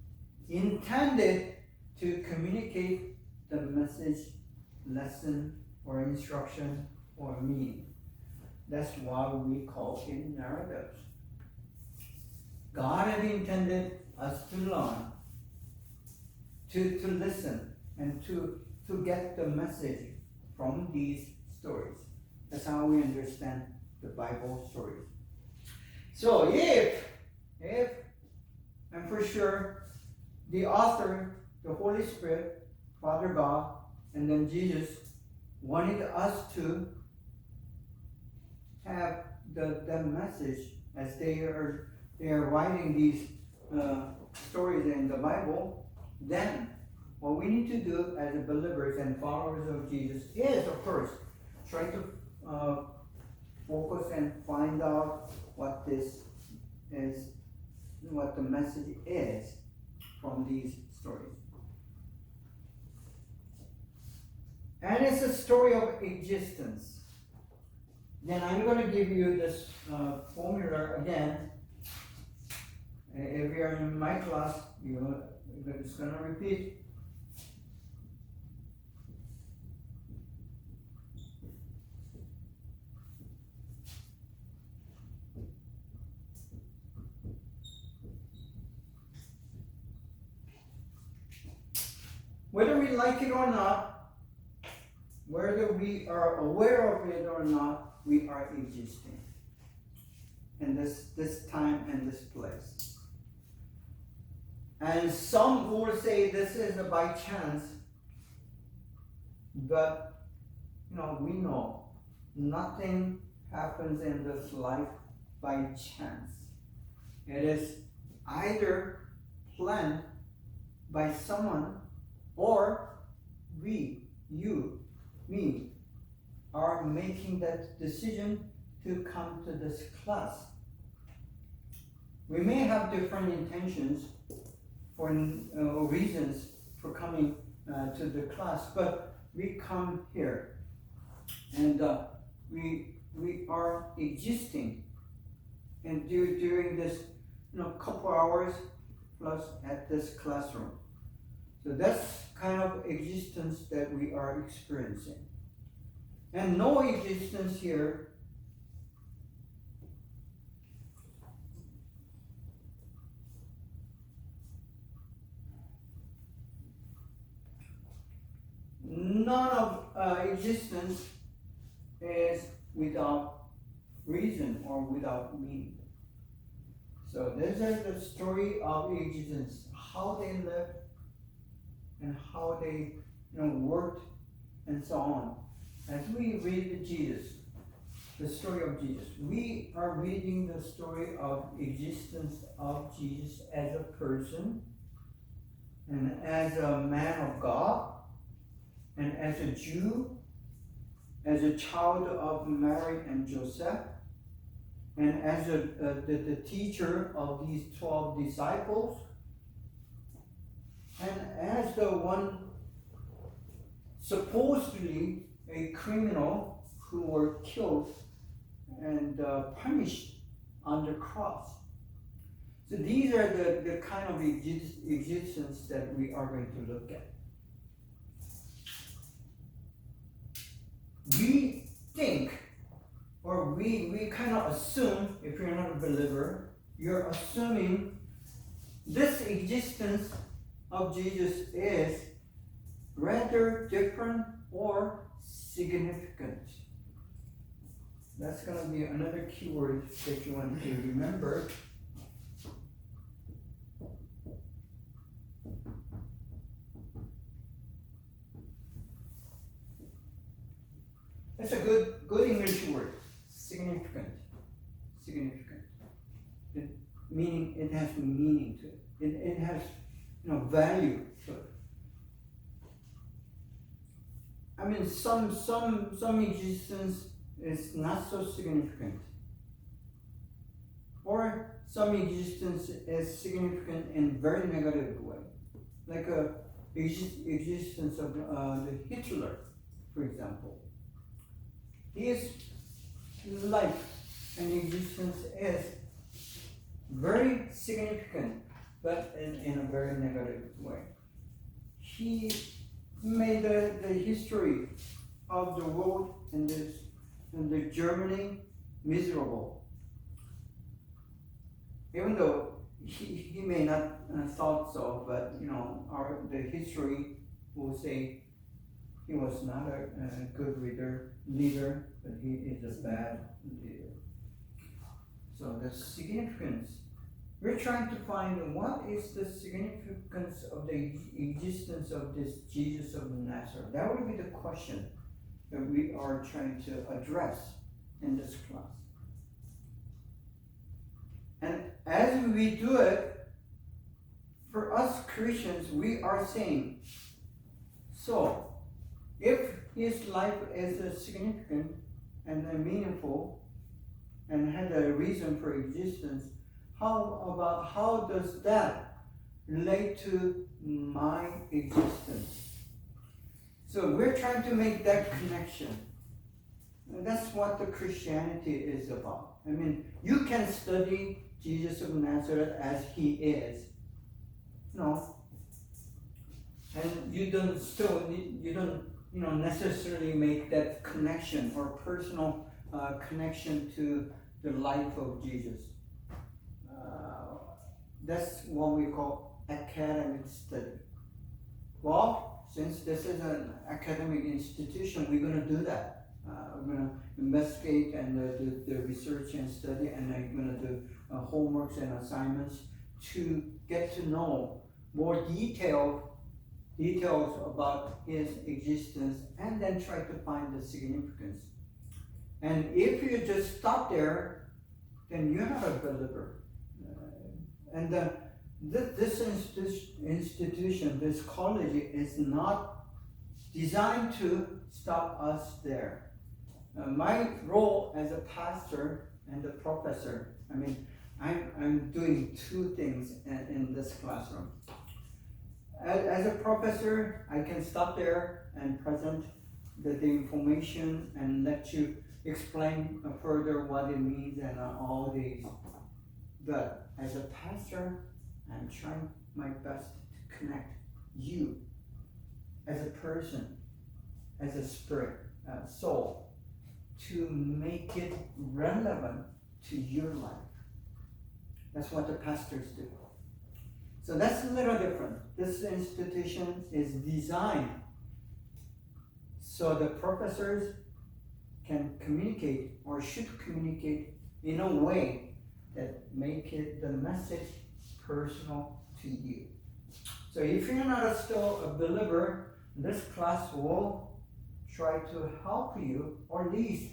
A: intended to communicate the message, lesson, or instruction, or meaning. That's why we call it narratives. God had intended us to learn, to listen, and to get the message from these stories. That's how we understand the Bible stories. So if, and for sure, the author, the Holy Spirit, Father God, and then Jesus wanted us to have the message as they are writing these stories in the Bible, then what we need to do as believers and followers of Jesus is, of course, try to focus and find out what this is, what the message is from these stories. And it's a story of existence. Then I'm going to give you this formula again. If you're in my class, you're just going to repeat. Whether we like it or not, whether we are aware of it or not, we are existing in this time and this place. And some will say this is by chance, but we know nothing happens in this life by chance. It is either planned by someone, or we, you, me, are making that decision to come to this class. We may have different intentions for reasons for coming to the class, but we come here and we are existing, and during this couple hours plus at this classroom. So that's kind of existence that we are experiencing. And no existence here none of existence is without reason or without meaning. So this is the story of existence, how they lived and how they worked and so on. As we read Jesus, the story of Jesus, we are reading the story of existence of Jesus as a person and as a man of God and as a Jew, as a child of Mary and Joseph, and as the teacher of these 12 disciples, and as the one supposedly a criminal who were killed and punished on the cross. So these are the kind of existence that we are going to look at. We think, or we kind of assume, if you're not a believer, you're assuming this existence of Jesus is rather different or significant. That's going to be another keyword that you want to remember. That's a good English word. Significant. Significant. It has meaning to it. It has value to it. I mean, some existence is not so significant, or some existence is significant in very negative way, like existence of the Hitler, for example. His life and existence is very significant, but in a very negative way. He made the history of the world and the Germany miserable. Even though he may not thought so, but the history will say he was not a good leader, but he is a bad leader. So the significance, we're trying to find what is the significance of the existence of this Jesus of Nazareth. That would be the question that we are trying to address in this class. And as we do it, for us Christians, we are saying, so if his life is significant and meaningful and had a reason for existence, how does that relate to my existence? So we're trying to make that connection. And that's what the Christianity is about. I mean, you can study Jesus of Nazareth as he is. No. And you don't necessarily make that connection or personal connection to the life of Jesus. That's what we call academic study. Well, since this is an academic institution, we're going to do that. We're going to investigate and do the research and study, and I'm going to do homeworks and assignments to get to know more details about his existence, and then try to find the significance. And if you just stop there, then you're not a believer. This institution, this college is not designed to stop us there. my role as a pastor and a professor, I mean, I'm doing two things in this classroom. As a professor, I can stop there and present the information and let you explain further what it means and all these. But as a pastor, I'm trying my best to connect you as a person, as a spirit, soul, to make it relevant to your life. That's what the pastors do. So that's a little different. This institution is designed so the professors can communicate or should communicate in a way that make it the message personal to you. So if you're not still a believer, this class will try to help you, or at least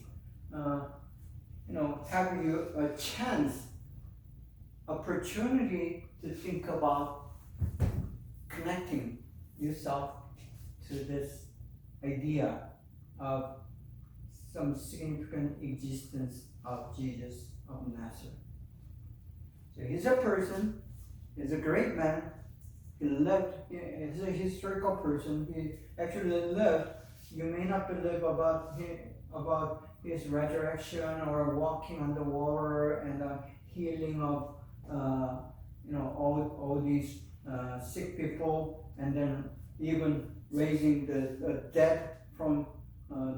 A: have you a chance, opportunity to think about connecting yourself to this idea of some significant existence of Jesus of Nazareth. So he's a person, he's a great man, he lived, he's a historical person, he actually lived. You may not believe about his resurrection or walking on the water and healing of all these sick people, and then even raising the dead from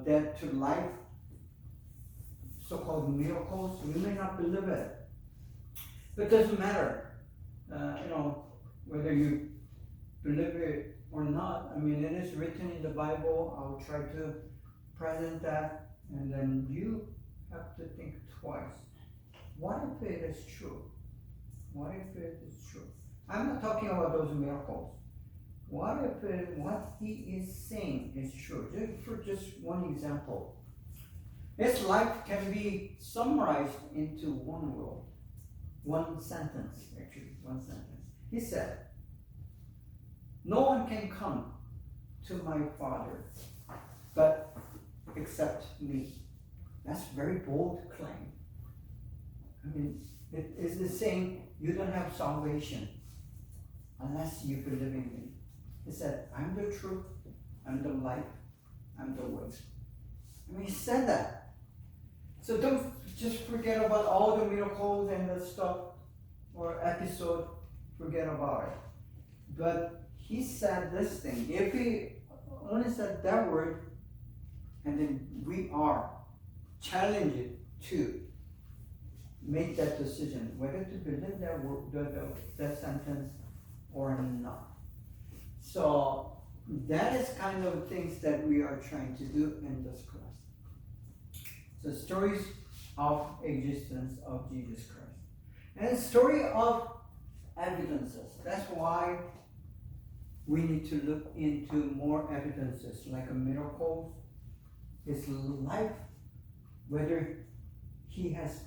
A: dead to life, so-called miracles. You may not believe it, but it doesn't matter. Whether you believe it or not. I mean, it is written in the Bible. I will try to present that, and then you have to think twice. What if it is true? What if it is true? I'm not talking about those miracles. What if what he is saying is true? For just one example. His life can be summarized into one word, one sentence, actually, one sentence. He said, "No one can come to my Father but except me." That's a very bold claim. I mean, it is saying you don't have salvation unless you believe in me. He said, "I'm the truth, I'm the life, I'm the way." I mean, he said that. So don't just forget about all the miracles and the stuff or episode, forget about it. But he said this thing. If he only said that word, and then we are challenged to make that decision, whether to believe that word, that sentence or not. So that is kind of things that we are trying to do in this class. So stories of existence of Jesus Christ. And story of evidences. That's why we need to look into more evidences, like a miracle, his life, whether he has,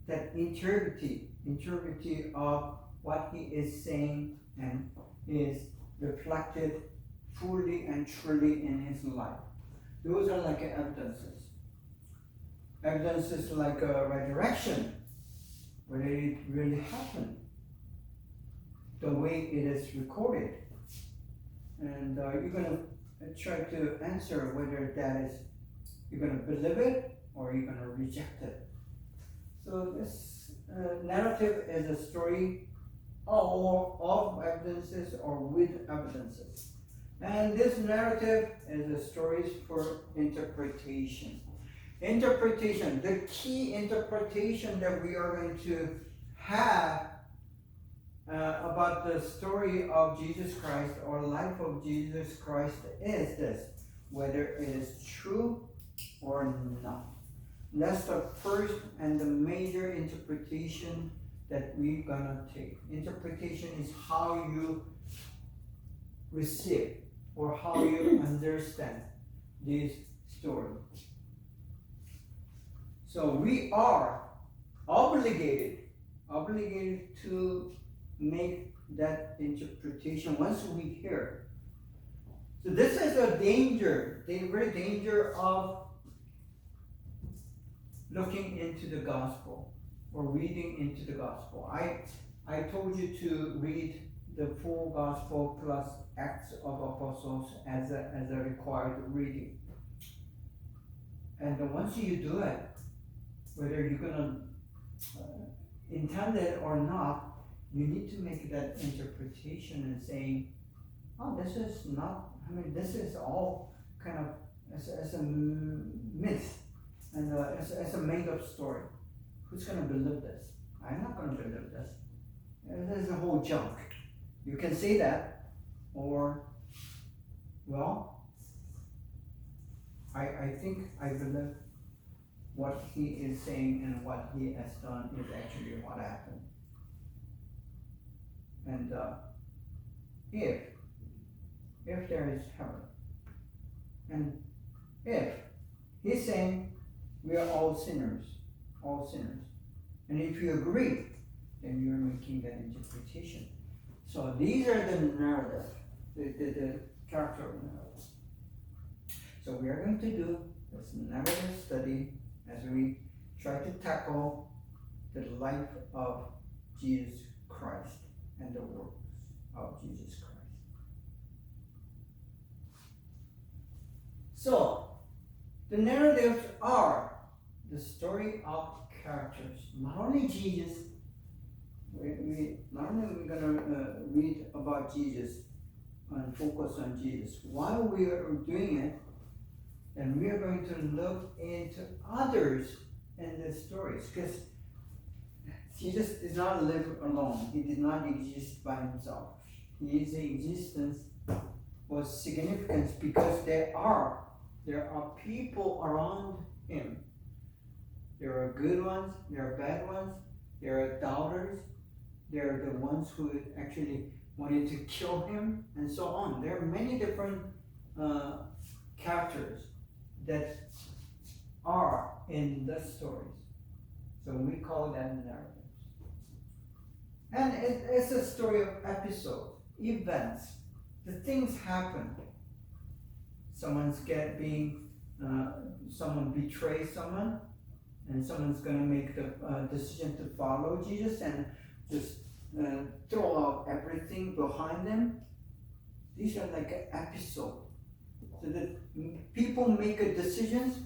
A: that integrity of what he is saying and is reflected fully and truly in his life. Those are like evidences. Evidences like a resurrection, whether it really happened, the way it is recorded. And you're going to try to answer whether that is, you're going to believe it or you're going to reject it. So this narrative is a story of evidences or with evidences. And this narrative is a story for interpretation. Interpretation, the key interpretation that we are going to have about the story of Jesus Christ or life of Jesus Christ is this: whether it is true or not. That's the first and the major interpretation that we're gonna take. Interpretation is how you receive or how you understand this story. So we are obligated to make that interpretation once we hear. So this is a danger, the very danger of looking into the gospel or reading into the gospel. I told you to read the full gospel plus Acts of Apostles as a required reading. And once you do it, whether you're gonna intend it or not, you need to make that interpretation and saying, oh, this is not, this is all kind of as a myth and as a made-up story. Who's gonna believe this? I'm not gonna believe this. This is a whole junk. You can say that, or, well, I think I believe what he is saying and what he has done is actually what happened. And if there is heaven, and if he's saying we are all sinners, and if you agree, then you're making that interpretation. So these are the narrative, the character narrative. So we are going to do this narrative study as we try to tackle the life of Jesus Christ and the works of Jesus Christ. So the narratives are the story of characters. Not only Jesus, not only we're going to read about Jesus and focus on Jesus. While we are doing it, and we are going to look into others in the stories, because Jesus did not live alone. He did not exist by himself. His existence was significant because there are people around him. There are good ones, there are bad ones, there are doubters, there are the ones who actually wanted to kill him, and so on. There are many different characters that are in the stories. So we call them narratives. And it's a story of episodes, events. The things happen. Someone betrays someone, and someone's going to make the decision to follow Jesus and just throw out everything behind them. These are like an episode. So that people make a decisions,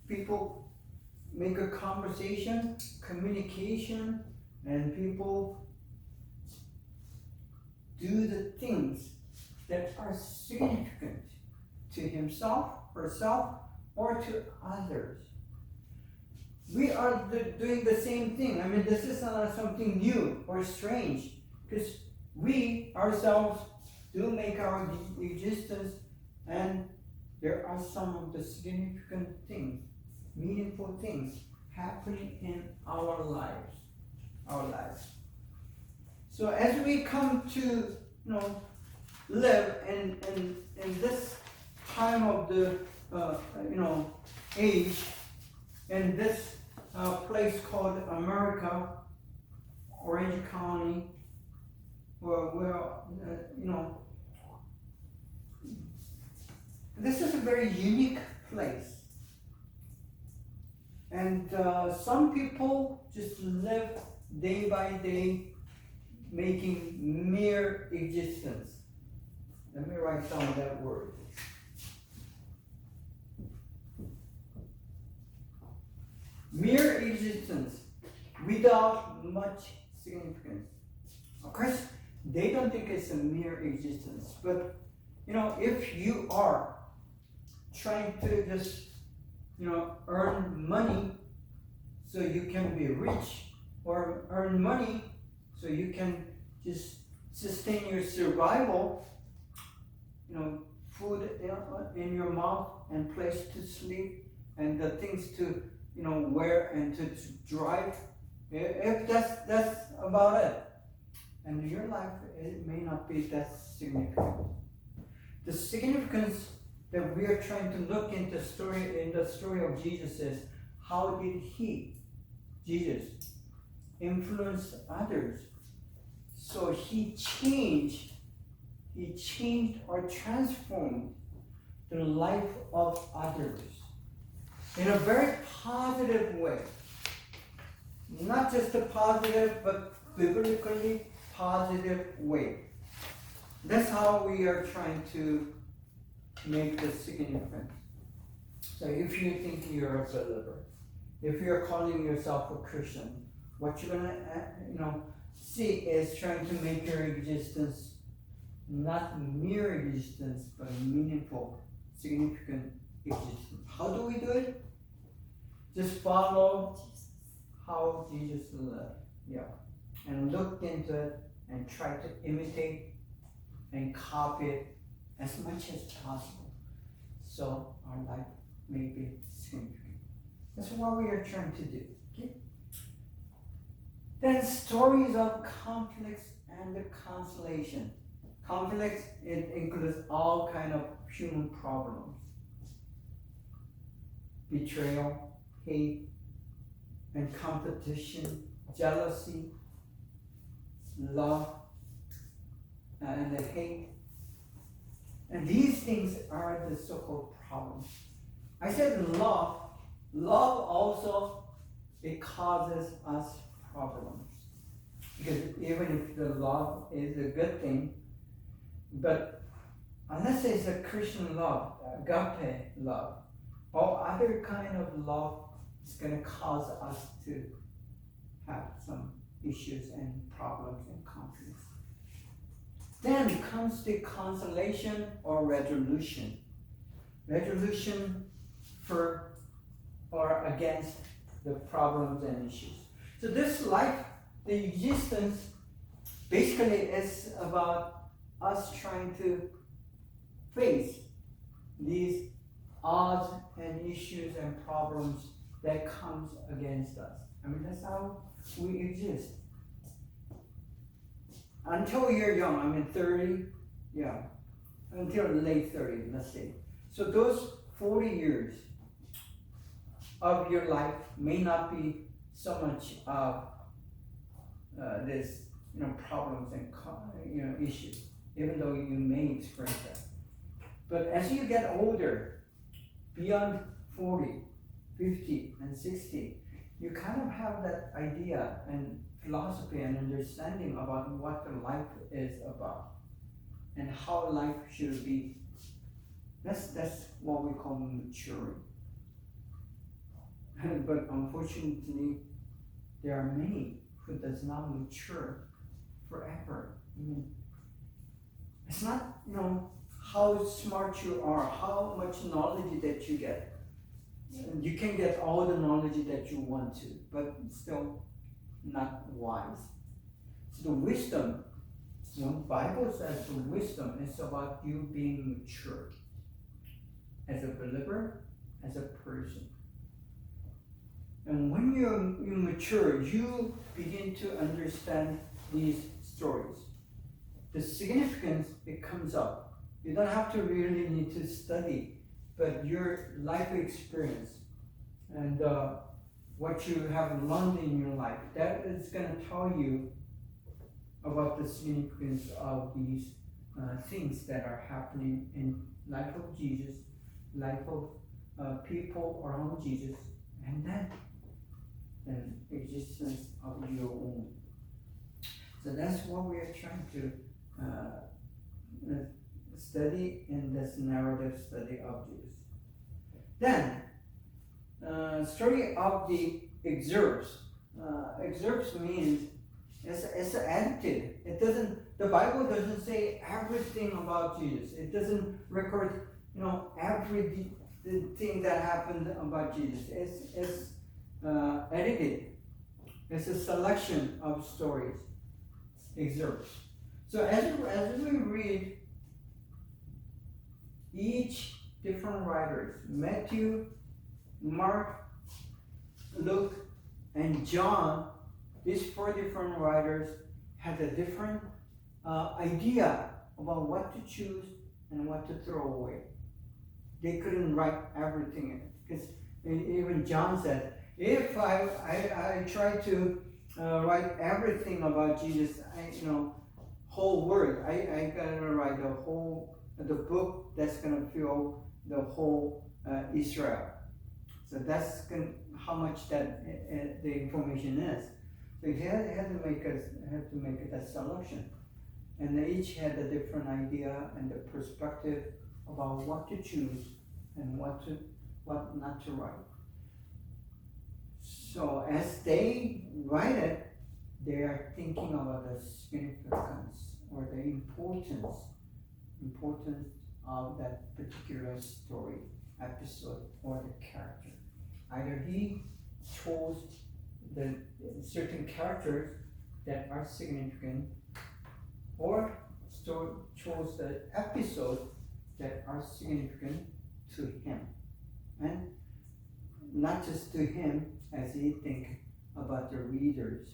A: people make a conversation, communication, and people do the things that are significant to himself, herself, or to others. We are doing the same thing. This is not something new or strange, because we ourselves do make our existence, and there are some of the significant things, meaningful things happening in our lives. So as we come to live in this time of the age, in this place called America, Orange County, where this is a very unique place. And some people just live day by day making mere existence. Let me write down that word. Mere existence without much significance. Of course, they don't think it's a mere existence, but if you are trying to just earn money so you can be rich, or earn money so you can just sustain your survival, food in your mouth and place to sleep and the things to wear and to drive, if that's about it, and your life, it may not be that significant. The significance that we are trying to look into in the story of Jesus is, how did Jesus influence others? So he changed or transformed the life of others in a very positive way. not just a positive, but biblically positive way. That's how we are trying to make this significant. So if you think you're a believer, if you're calling yourself a Christian, what you're gonna see is trying to make your existence not mere existence, but meaningful, significant existence. How do we do it? Just follow how Jesus lived, and look into it and try to imitate and copy it as much as possible, so our life may be significant. That's what we are trying to do. Okay? Then stories of conflicts and the consolation. Conflicts, it includes all kind of human problems: betrayal, hate, and competition, jealousy, love, and the hate. And these things are the so-called problems. I said love. Love also, it causes us problems. Because even if the love is a good thing, but unless it's a Christian love, agape love, or other kind of love is going to cause us to have some issues and problems and conflicts. Then comes the consolation or resolution. Resolution for or against the problems and issues. So this life, the existence, basically is about us trying to face these odds and issues and problems that comes against us. I mean, that's how we exist. Until you're young, I mean 30, until late 30s, let's say. So those 40 years of your life may not be so much of this, problems and issues, even though you may experience that. But as you get older, beyond 40, 50, and 60, you kind of have that idea and philosophy and understanding about what the life is about and how life should be. That's what we call maturing. But unfortunately, there are many who does not mature forever. I mean, it's not, how smart you are, how much knowledge that you get. You can get all the knowledge that you want to, but still not wise. So the wisdom, Bible says the wisdom is about you being mature as a believer, as a person. And when you mature, you begin to understand these stories. The significance, it comes up. You don't have to really need to study, but your life experience and what you have learned in your life, that is going to tell you about the significance of these things that are happening in life of Jesus, life of people around Jesus, and then existence of your own. So that's what we are trying to study in this narrative study of Jesus. Then, story of the excerpts. Excerpts means it's additive. It doesn't. The Bible doesn't say everything about Jesus. It doesn't record, every thing that happened about Jesus. It's edited. It's a selection of stories, excerpts. So as we read each different writers, Matthew, Mark, Luke, and John, these 4 different writers had a different idea about what to choose and what to throw away. They couldn't write everything in it, because even John said, if I try to write everything about Jesus, whole word, I gotta write the book that's gonna fill the whole Israel. So that's how much that the information is. So he had to make that selection, and they each had a different idea and the perspective about what to choose and what not to write. So as they write it, they are thinking about the significance or the importance of that particular story, episode, or the character. Either he chose the certain characters that are significant, or chose the episodes that are significant to him, and not just to him as he think about the readers.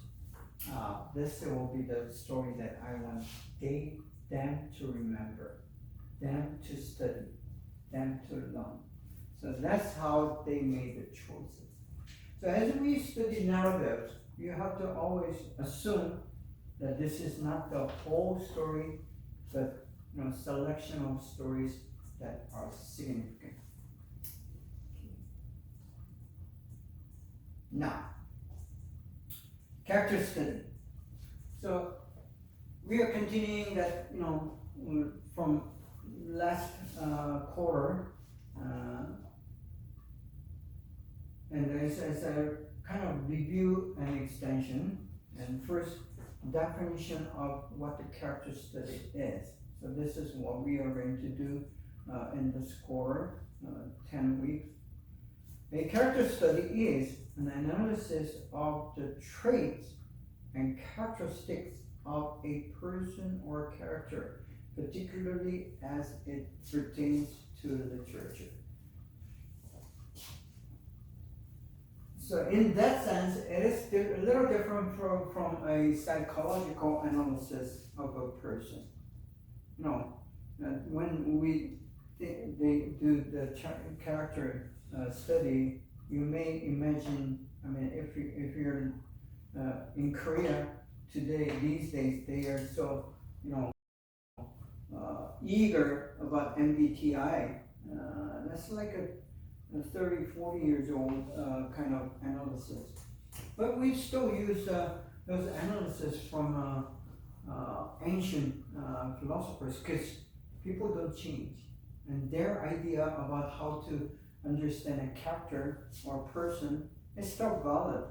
A: This will be the story that I want them to remember, them to study, them to learn. So that's how they made the choices. So as we study narratives, you have to always assume that this is not the whole story, but selection of stories that are significant. Now, character study. So we are continuing that, from last quarter, and as a kind of review and extension. And first, definition of what the character study is. So this is what we are going to do in this quarter, 10 weeks. A character study is an analysis of the traits and characteristics of a person or character, particularly as it pertains to literature. So in that sense, it is a little different from a psychological analysis of a person. When they do the character study, you may imagine, if you're in Korea today, these days, they are so, eager about MBTI. That's like a 30, 40 years old kind of analysis. But we still use those analysis from ancient philosophers, because people don't change. And their idea about how to understand a character or person is still valid,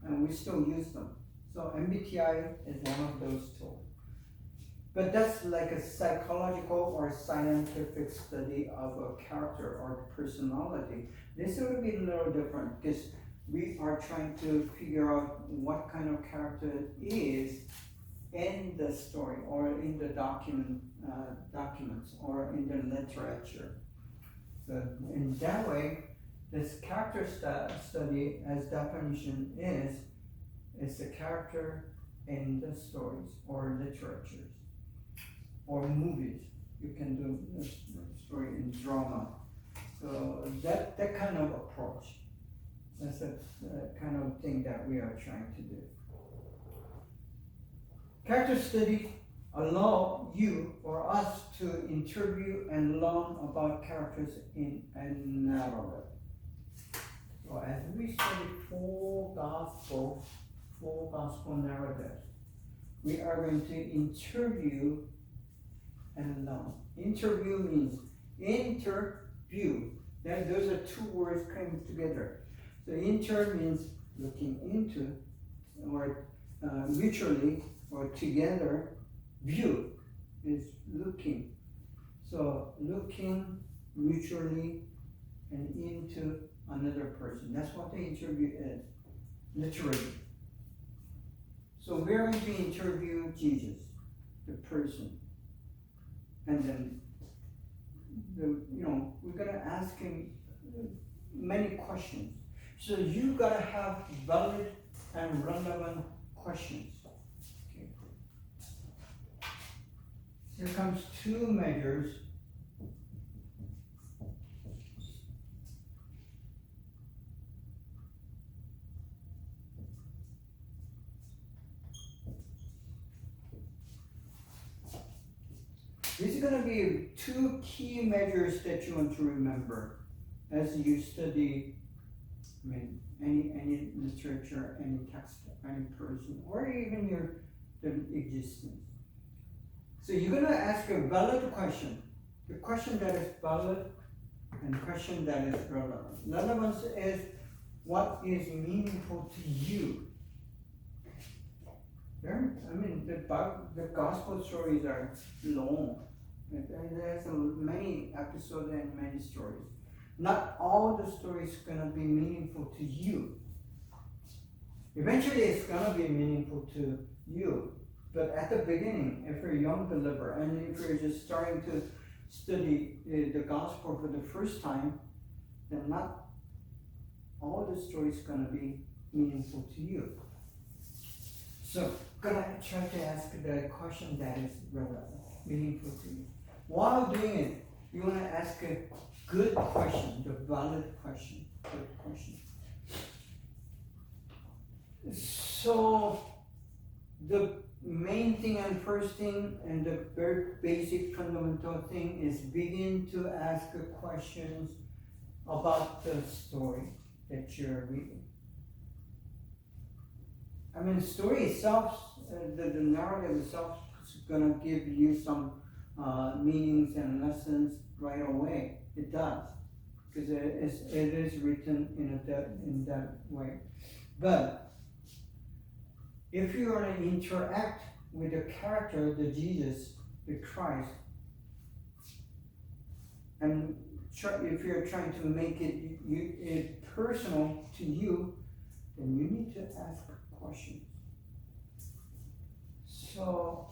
A: and we still use them. So MBTI is one of those tools. But that's like a psychological or scientific study of a character or personality. This will be a little different, because we are trying to figure out what kind of character it is in the story or in the documents or in the literature. So in that way, this character study, as definition is the character in the stories or literatures or movies. You can do a story in drama. So that kind of approach, that's the kind of thing that we are trying to do. Character study allow you or us to interview and learn about characters in a narrative. So as we study full gospel narratives, we are going to interview and learn. Interview means interview. Then those are two words coming together. So inter means looking into, or mutually or together. View is looking. So looking mutually and into another person. That's what the interview is, literally. So we're going to interview Jesus, the person. And then we're gonna ask him many questions. So you gotta have valid and relevant questions. Okay. Here comes two measures. These are going to be two key measures that you want to remember as you study I mean, any literature, any text, any person, or even the existence. So you're gonna ask a valid question. The question that is valid and question that is relevant. Relevance is what is meaningful to you. The gospel stories are long. There's many episodes and many stories. Not all the stories gonna be meaningful to you. Eventually it's gonna be meaningful to you. But at the beginning, if you're a young believer and if you're just starting to study the gospel for the first time, then not all the stories gonna be meaningful to you. So, gonna try to ask the question that is relevant, meaningful to you. While doing it, you wanna ask a good question, the valid question, good question. So, the main thing and first thing and the very basic fundamental thing is begin to ask questions about the story that you're reading. I mean, the story itself, the narrative itself is gonna give you some meanings and lessons right away. It does, because it is written in that way. But if you want to interact with the character, the Jesus, the Christ, and if you're trying to make it personal to you, then you need to ask questions. So,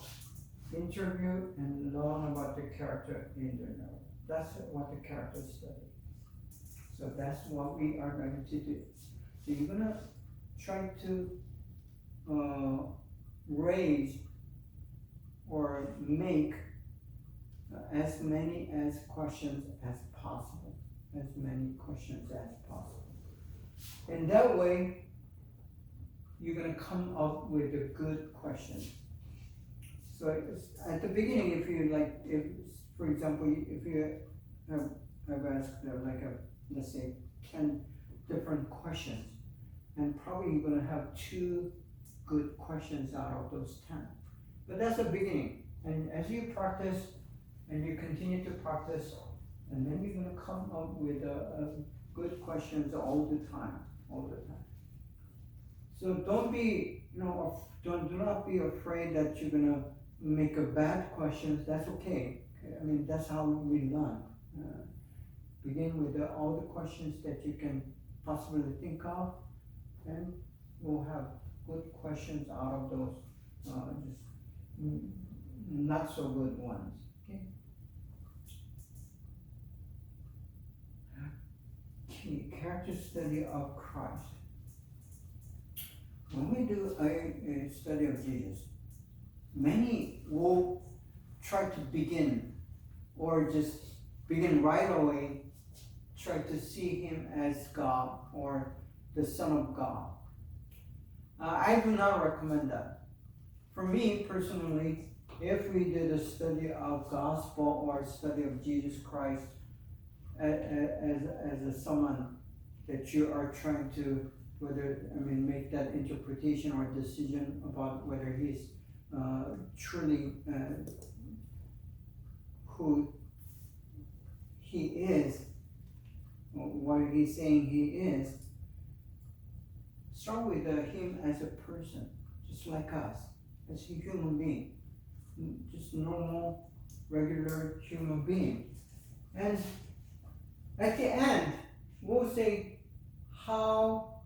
A: interview and learn about the character in the narrative. That's what the character study. So that's what we are going to do. So you're gonna try to raise or make as many questions as possible. As many questions as possible. And that way, you're going to come up with a good question. So at the beginning, for example, if you have asked let's say 10 different questions, and probably you're going to have 2 good questions out of those 10. But that's the beginning. And as you practice and you continue to practice, and then you're going to come up with good questions all the time. So don't be, do not be afraid that you're going to make a bad questions. That's okay. I mean, that's how we learn. Begin with all the questions that you can possibly think of, and we'll have good questions out of those just not so good ones. Okay, character study of Christ. When we do a study of Jesus, many will try to begin or just begin right away, try to see him as God or the Son of God. I do not recommend that. For me personally, if we did a study of gospel or a study of Jesus Christ as someone that you are trying to make that interpretation or decision about whether he's truly who he is, or what he's saying he is, start with him as a person, just like us, as a human being, just normal, regular human being. And at the end, we'll say how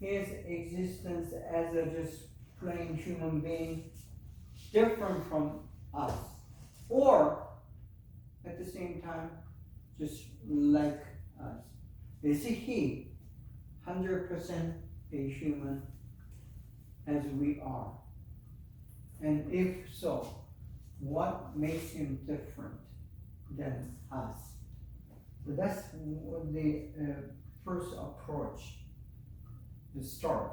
A: his existence as a just plain human being different from us, or at the same time just like us. Is he 100% a human as we are? And if so, what makes him different than us? So that's the first approach to start.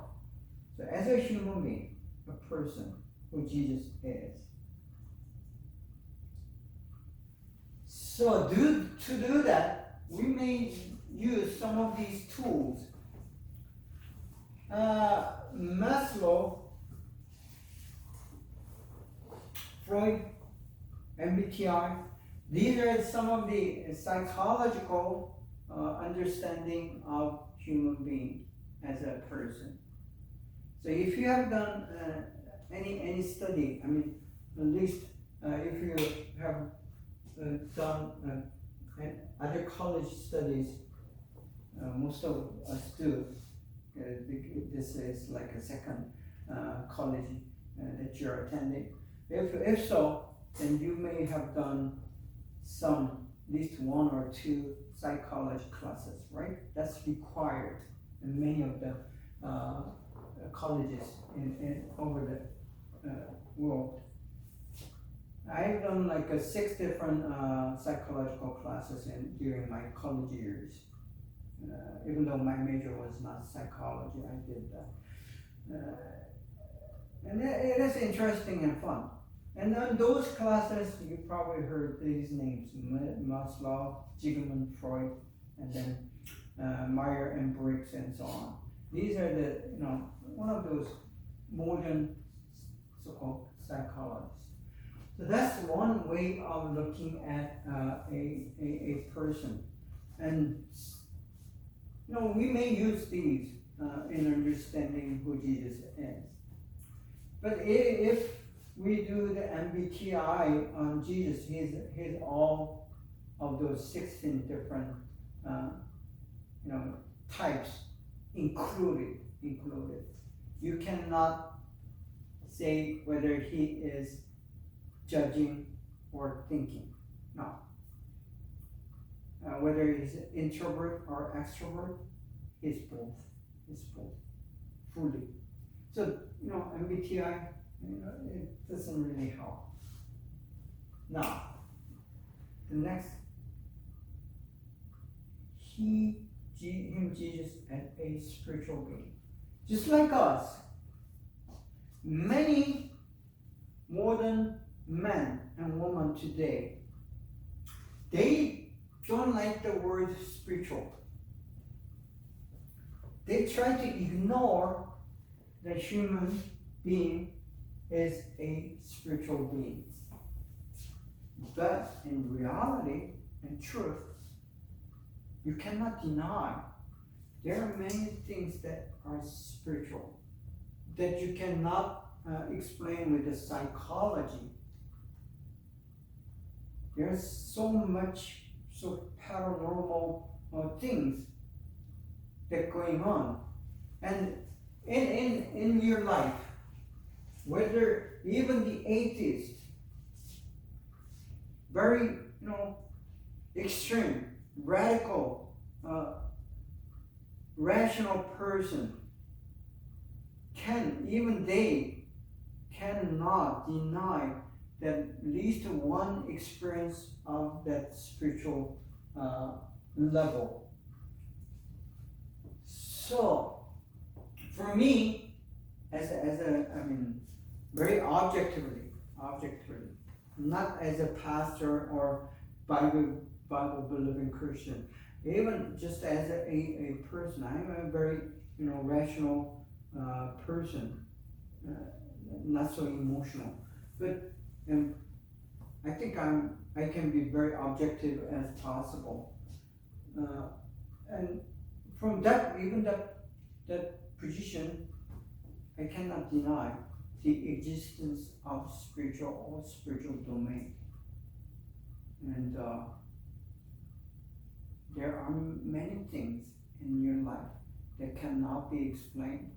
A: So as a human being, a person who Jesus is. So to do that, we may use some of these tools Maslow, Freud, MBTI, these are some of the psychological understanding of human being as a person. So if you have done any study, I mean, at least if you have done other college studies, most of us do. This is like a second college that you're attending. If so, then you may have done at least one or two psychology classes, right? That's required in many of the colleges over the world. I've done like 6 different psychological classes during my college years. Even though my major was not psychology, I did that. And it is interesting and fun. And then those classes, you probably heard these names: Maslow, Sigmund Freud, and then Meyer and Briggs, and so on. These are one of those modern so-called psychologists. So that's one way of looking at a person. And we may use these in understanding who Jesus is. But if we do the MBTI on Jesus, he's all of those 16 different types included. You cannot say whether he is judging or thinking. No. Whether he's introvert or extrovert, he's both. Fully. So, MBTI, it doesn't really help. Now, the next, Jesus, as a spiritual being. Just like us, many modern men and women today, they don't like the word spiritual. They try to ignore the human being is a spiritual being. But in reality and truth, you cannot deny there are many things that are spiritual that you cannot explain with the psychology. There's so paranormal things that going on, and in your life, whether even the atheist, very extreme, radical, rational person, they cannot deny that at least one experience of that spiritual level. So, for me, very objectively, not as a pastor or Bible believing Christian, even just as a person, I'm a very rational person, not so emotional, but I think I can be very objective as possible, and from that position, I cannot deny the existence of spiritual domain. And there are many things in your life that cannot be explained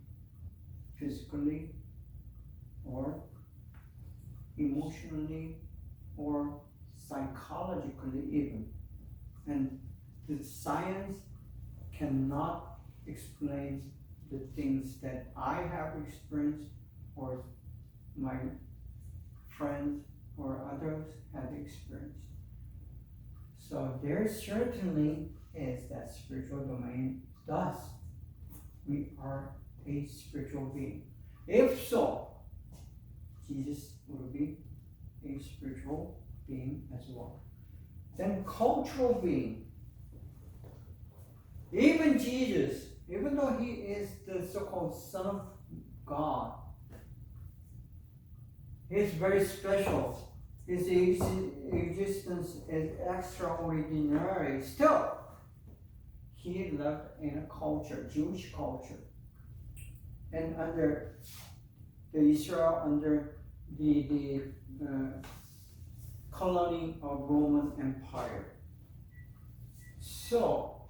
A: physically or emotionally or psychologically even. And the science cannot explain the things that I have experienced or my friends or others have experienced. So there certainly is that spiritual domain. Thus, we are a spiritual being. If so, Jesus will be a spiritual being as well. Then cultural being. Even Jesus even though he is the so-called Son of God, he's very special. His existence is extraordinary. Still, he lived in a culture, Jewish culture, and under the Israel, under the colony of Roman Empire. So,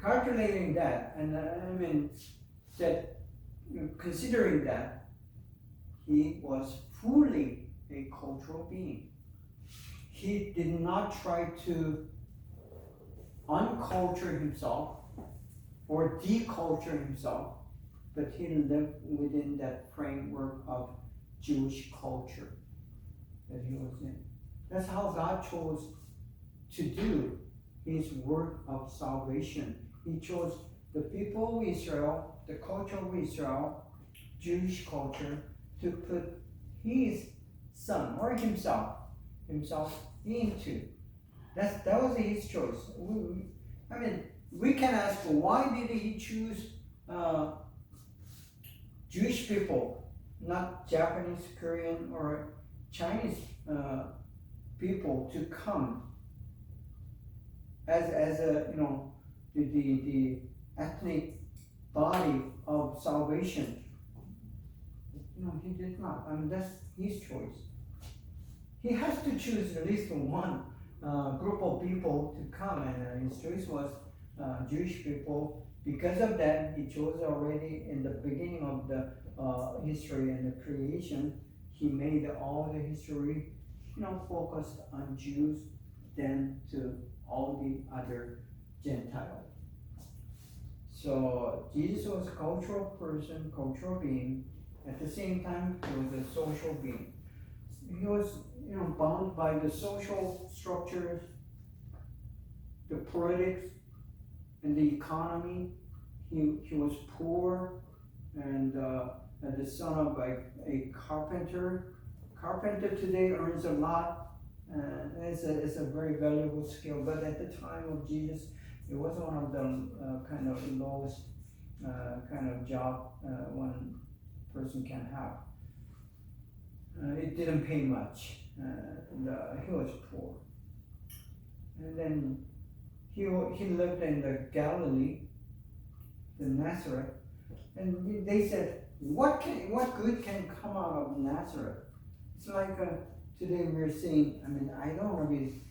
A: calculating that, and considering that, he was fully a cultural being. He did not try to unculture himself or deculture himself, but he lived within that framework of Jewish culture that he was in. That's how God chose to do his work of salvation. He chose the people of Israel, the culture of Israel, Jewish culture, to put his son or himself into. That was his choice. We can ask, why did he choose Jewish people, not Japanese, Korean, or Chinese people to come as a the ethnic body of salvation? He did not. That's his choice. He has to choose at least one group of people to come, and his choice was Jewish people. Because of that, he chose already in the beginning of the history and the creation. He made all the history, focused on Jews, then to all the other Gentiles. So Jesus was a cultural person, cultural being. At the same time, he was a social being. He was, bound by the social structures, the politics, and the economy. He was poor and the son of a carpenter. Carpenter today earns a lot. It's a very valuable skill, but at the time of Jesus, it was one of the kind of lowest kind of job one person can have. It didn't pay much, and he was poor. And then he lived in the Galilee, the Nazareth, and they said, what good can come out of Nazareth? It's like today we're saying, I don't want to be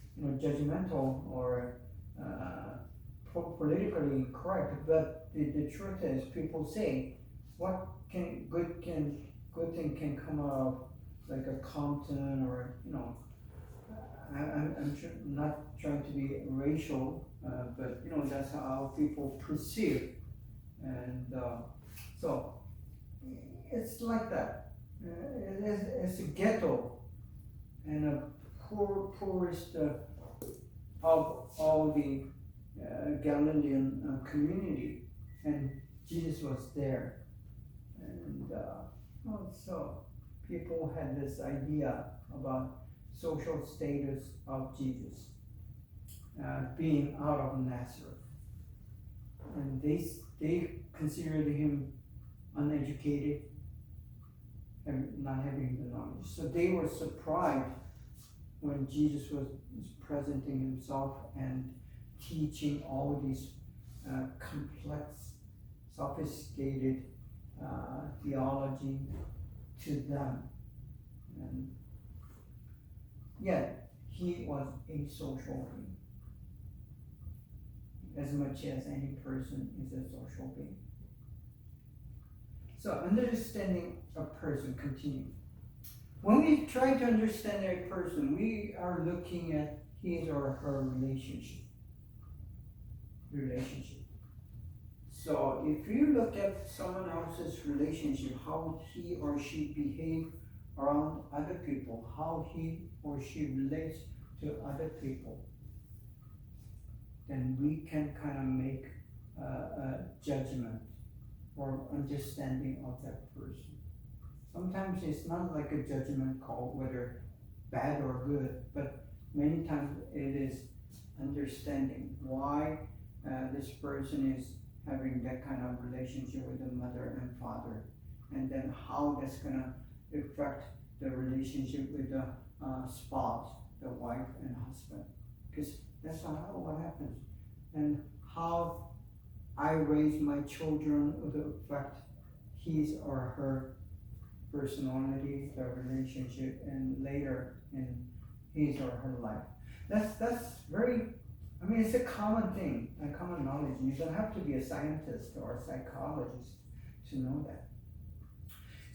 A: judgmental or politically correct, but the truth is, people say, what good thing can come out of like a Compton, or I'm not trying to be racial, but that's how people perceive, and so it's like that. It's a ghetto and a poorest of all the Galilean community, and Jesus was there, and so people had this idea about social status of Jesus being out of Nazareth, and they considered him uneducated and not having the knowledge. So they were surprised when Jesus was presenting himself and teaching all these complex, sophisticated theology to them. And yet, he was a social being, as much as any person is a social being. So, understanding a person, continue. When we try to understand a person, we are looking at his or her relationship. So if you look at someone else's relationship, how he or she behaves around other people, how he or she relates to other people, then we can kind of make a judgment or understanding of that person. Sometimes it's not like a judgment call, whether bad or good, but many times it is understanding why this person is having that kind of relationship with the mother and father, and then how that's gonna affect the relationship with the spouse, the wife and husband, because that's how what happens, and how I raise my children will affect his or her personality, the relationship, and later in his or her life. That's very, I mean, it's a common thing, a common knowledge. You don't have to be a scientist or a psychologist to know that.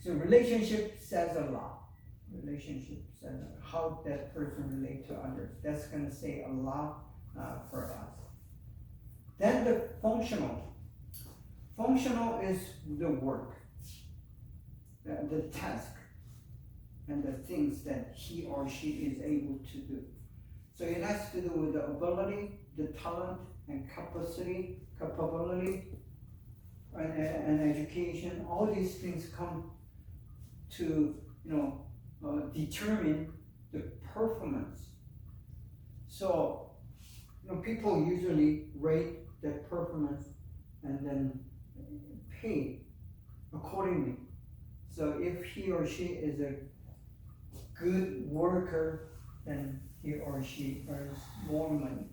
A: So relationship says a lot. Relationship says how that person relates to others. That's going to say a lot for us. Then the functional. Functional is the work, the task, and the things that he or she is able to do. So it has to do with the ability, the talent, and capacity, capability, and education. All these things come to determine the performance. So people usually rate that performance and then pay accordingly. So if he or she is a good worker, then he or she earns more money.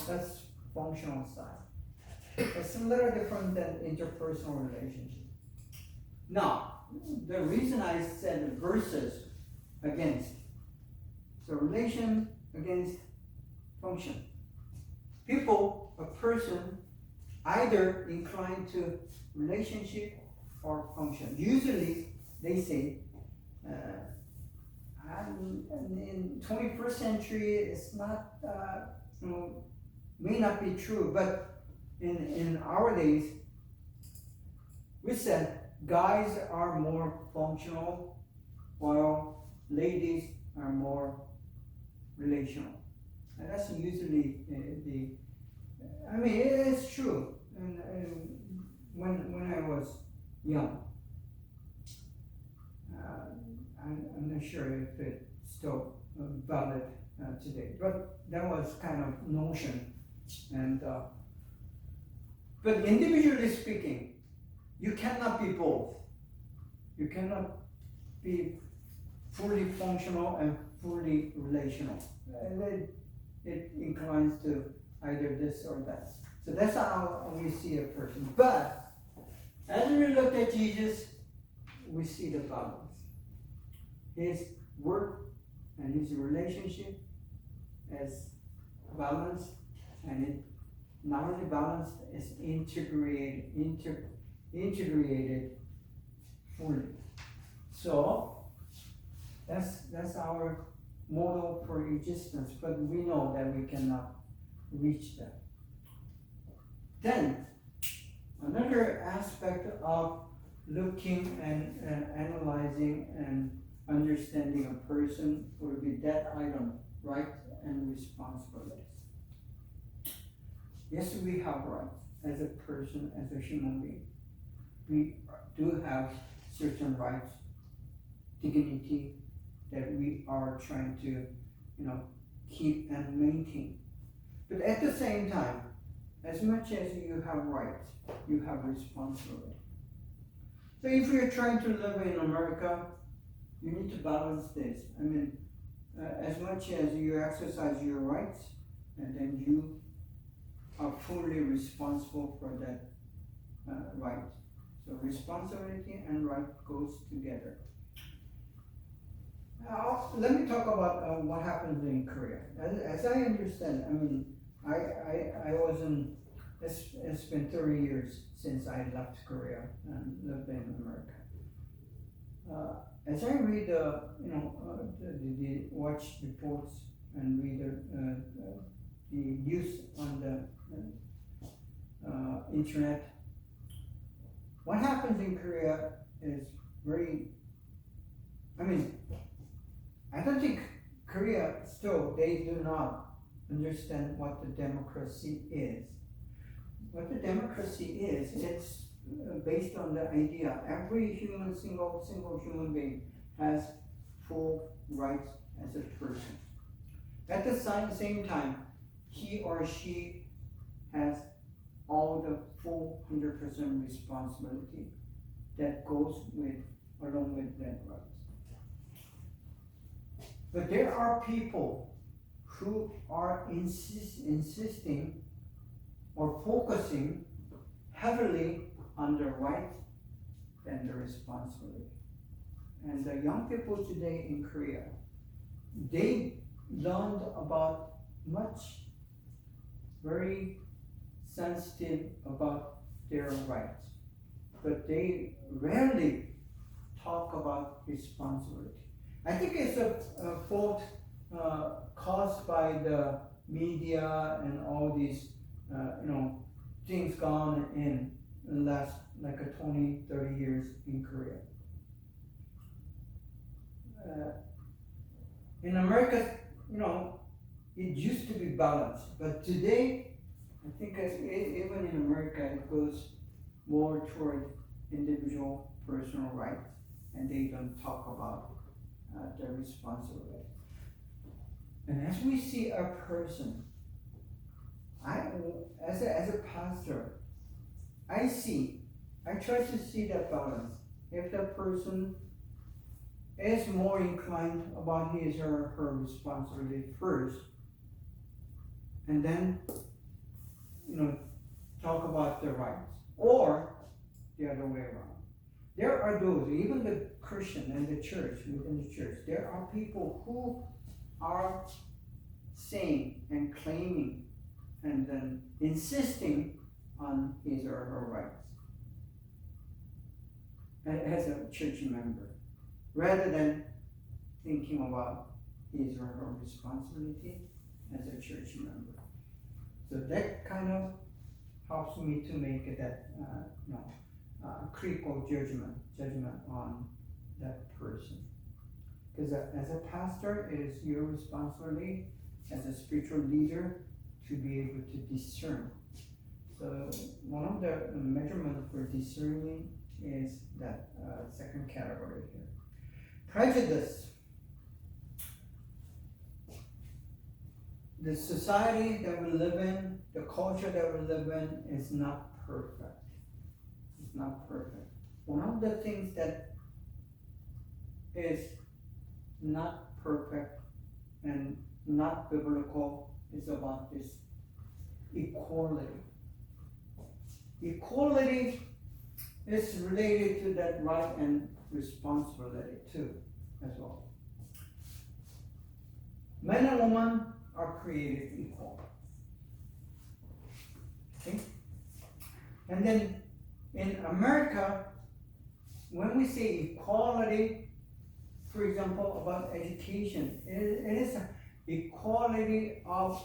A: That's functional side. It's a little different than interpersonal relationship. Now, the reason I said versus against, so relation against function. People, a person, either inclined to relationship or function. Usually, they say, in 21st century, it's not, may not be true, but in our days, we said guys are more functional while ladies are more relational. And that's usually I mean, it is true. And when I was young, I'm not sure if it's still valid today, but that was kind of notion. And but individually speaking, you cannot be both. You cannot be fully functional and fully relational. It inclines to either this or that. So that's how we see a person. But as we look at Jesus, we see the balance. His work and his relationship is balanced, and it not only balanced, it's integrated fully. So that's our model for existence, but we know that we cannot reach that. Then another aspect of looking and analyzing and understanding a person would be that item, rights and responsibilities. Yes, we have rights as a person, as a human being. We do have certain rights, dignity that we are trying to, keep and maintain. But at the same time, as much as you have rights, you have responsibility. So if you're trying to live in America, you need to balance this. I mean, as much as you exercise your rights, and then you are fully responsible for that right. So responsibility and right goes together. Now, let me talk about what happens in Korea. As I understand, I mean, I wasn't, it's been 30 years since I left Korea and lived in America. As I read, watch reports and read the news on the internet, what happens in Korea is very, I don't think Korea still, they do not understand what the democracy is. What the democracy is, it's based on the idea every single human being has full rights as a person. At the same time, he or she has all the full 100% responsibility that goes along with that rights. But there are people who are insisting or focusing heavily on the right than the responsibility. And the young people today in Korea, they learned about much very sensitive about their rights, but they rarely talk about responsibility. I think it's a fault caused by the media and all these things gone in the last like a 20, 30 years in Korea. In America, it used to be balanced, but today, I think even in America, it goes more toward individual personal rights, and they don't talk about the responsibility. And as we see a person, as a pastor, I try to see that balance. If that person is more inclined about his or her responsibility first, and then talk about the rights, or the other way around. There are those, even the Christian and the church, within the church, there are people who are saying and claiming and then insisting on his or her rights as a church member, rather than thinking about his or her responsibility as a church member. So that kind of helps me to make that critical judgment on that person. Because as a pastor, it is your responsibility as a spiritual leader to be able to discern. So one of the measurements for discerning is that second category here. Prejudice. The society that we live in, the culture that we live in is not perfect. It's not perfect. One of the things that is not perfect and not biblical is about this equality. Equality is related to that right and responsibility too, as well. Men and women are created equal. Okay? And then in America, when we say equality, for example, about education, it is equality of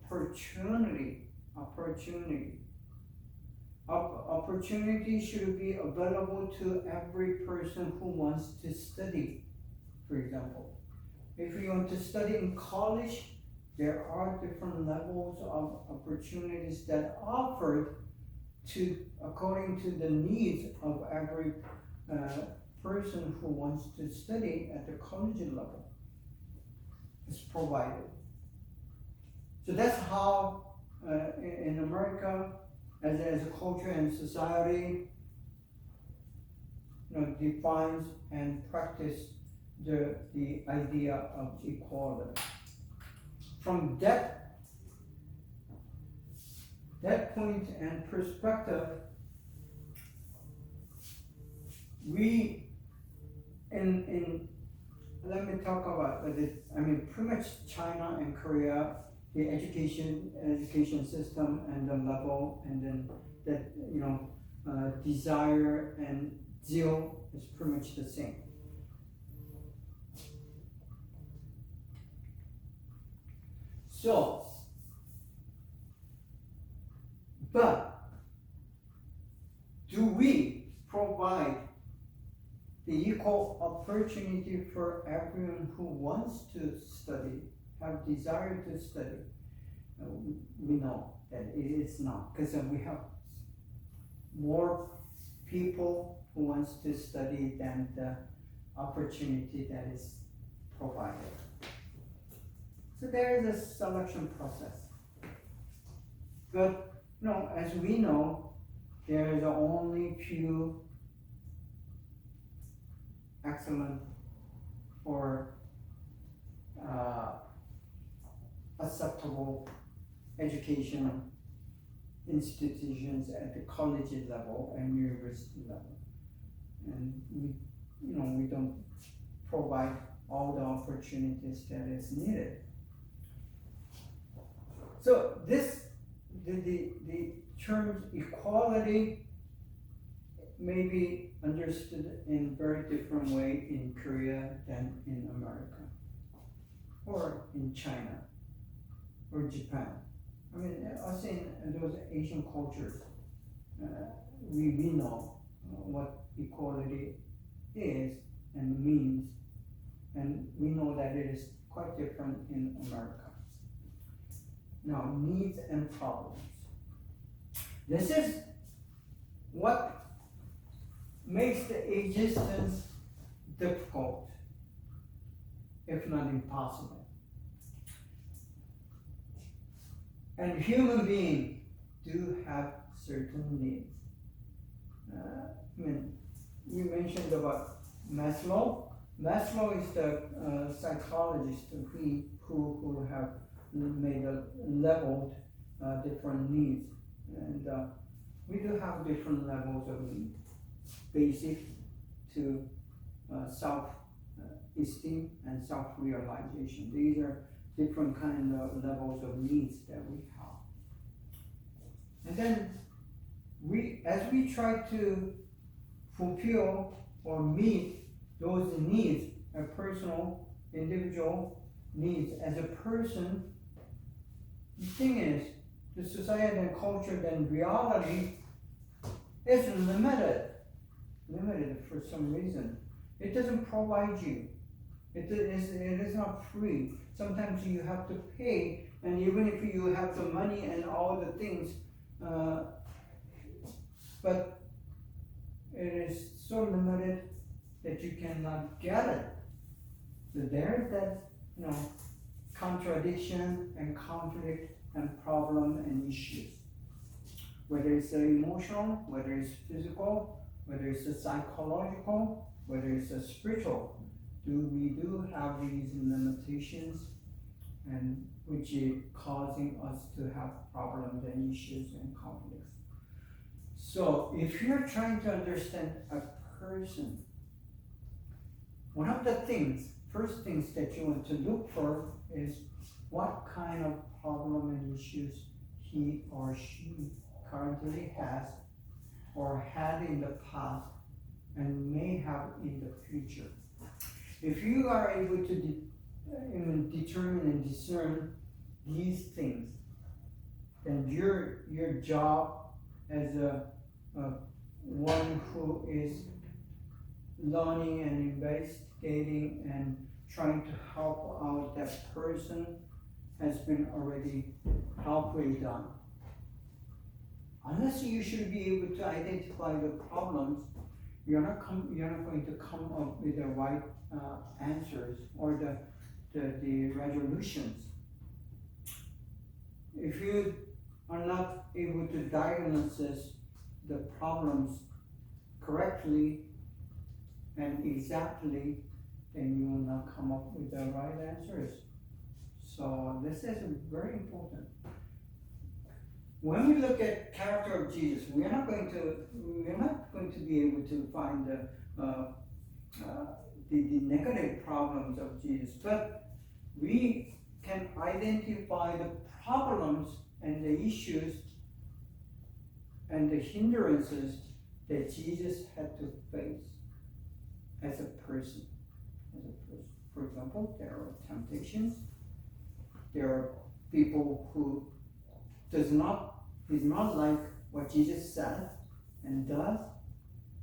A: opportunity. Opportunity should be available to every person who wants to study, for example. If you want to study in college, there are different levels of opportunities that are offered according to the needs of every person who wants to study at the college level. It's provided. So that's how in America, as a culture and society, defines and practice the idea of equality. From that point and perspective, let me talk about this. Pretty much China and Korea, the education system and the level, and then that desire and zeal is pretty much the same. So, but do we provide the equal opportunity for everyone who wants to study, have desire to study? We know that it is not, because we have more people who wants to study than the opportunity that is provided. So there is a selection process. But No, as we know, there is only few excellent or acceptable education institutions at the college level and university level. And we don't provide all the opportunities that is needed. So the term equality may be understood in very different way in Korea than in America, or in China, or Japan. I mean, us in those Asian cultures, we know what equality is and means, and we know that it is quite different in America. Now, needs and problems. This is what makes the existence difficult, if not impossible. And human beings do have certain needs. You mentioned about Maslow. Maslow is the psychologist who have made a leveled different needs, and we do have different levels of needs, basic to self-esteem and self-realization. These are different kind of levels of needs that we have. And then as we try to fulfill or meet those needs, a personal, individual needs as a person, the thing is, the society and culture and reality is limited for some reason. It doesn't provide you. It is not free. Sometimes you have to pay, and even if you have the money and all the things, but it is so limited that you cannot get it. So there is that contradiction and conflict and problem and issues. Whether it's emotional, whether it's physical, whether it's psychological, whether it's spiritual, we do have these limitations, and which is causing us to have problems and issues and conflicts. So if you're trying to understand a person, one of the first things that you want to look for is what kind of problem and issues he or she currently has or had in the past and may have in the future. If you are able to determine and discern these things, then your job as one who is learning and investigating and trying to help out that person has been already halfway done. Unless you should be able to identify the problems, you're not going to come up with the right answers or the resolutions. If you are not able to diagnose the problems correctly and exactly, then you will not come up with the right answers. So this is very important. When we look at character of Jesus, we are not going to be able to find the negative problems of Jesus, but we can identify the problems and the issues and the hindrances that Jesus had to face as a person. For example, there are temptations. There are people who is not like what Jesus said and does,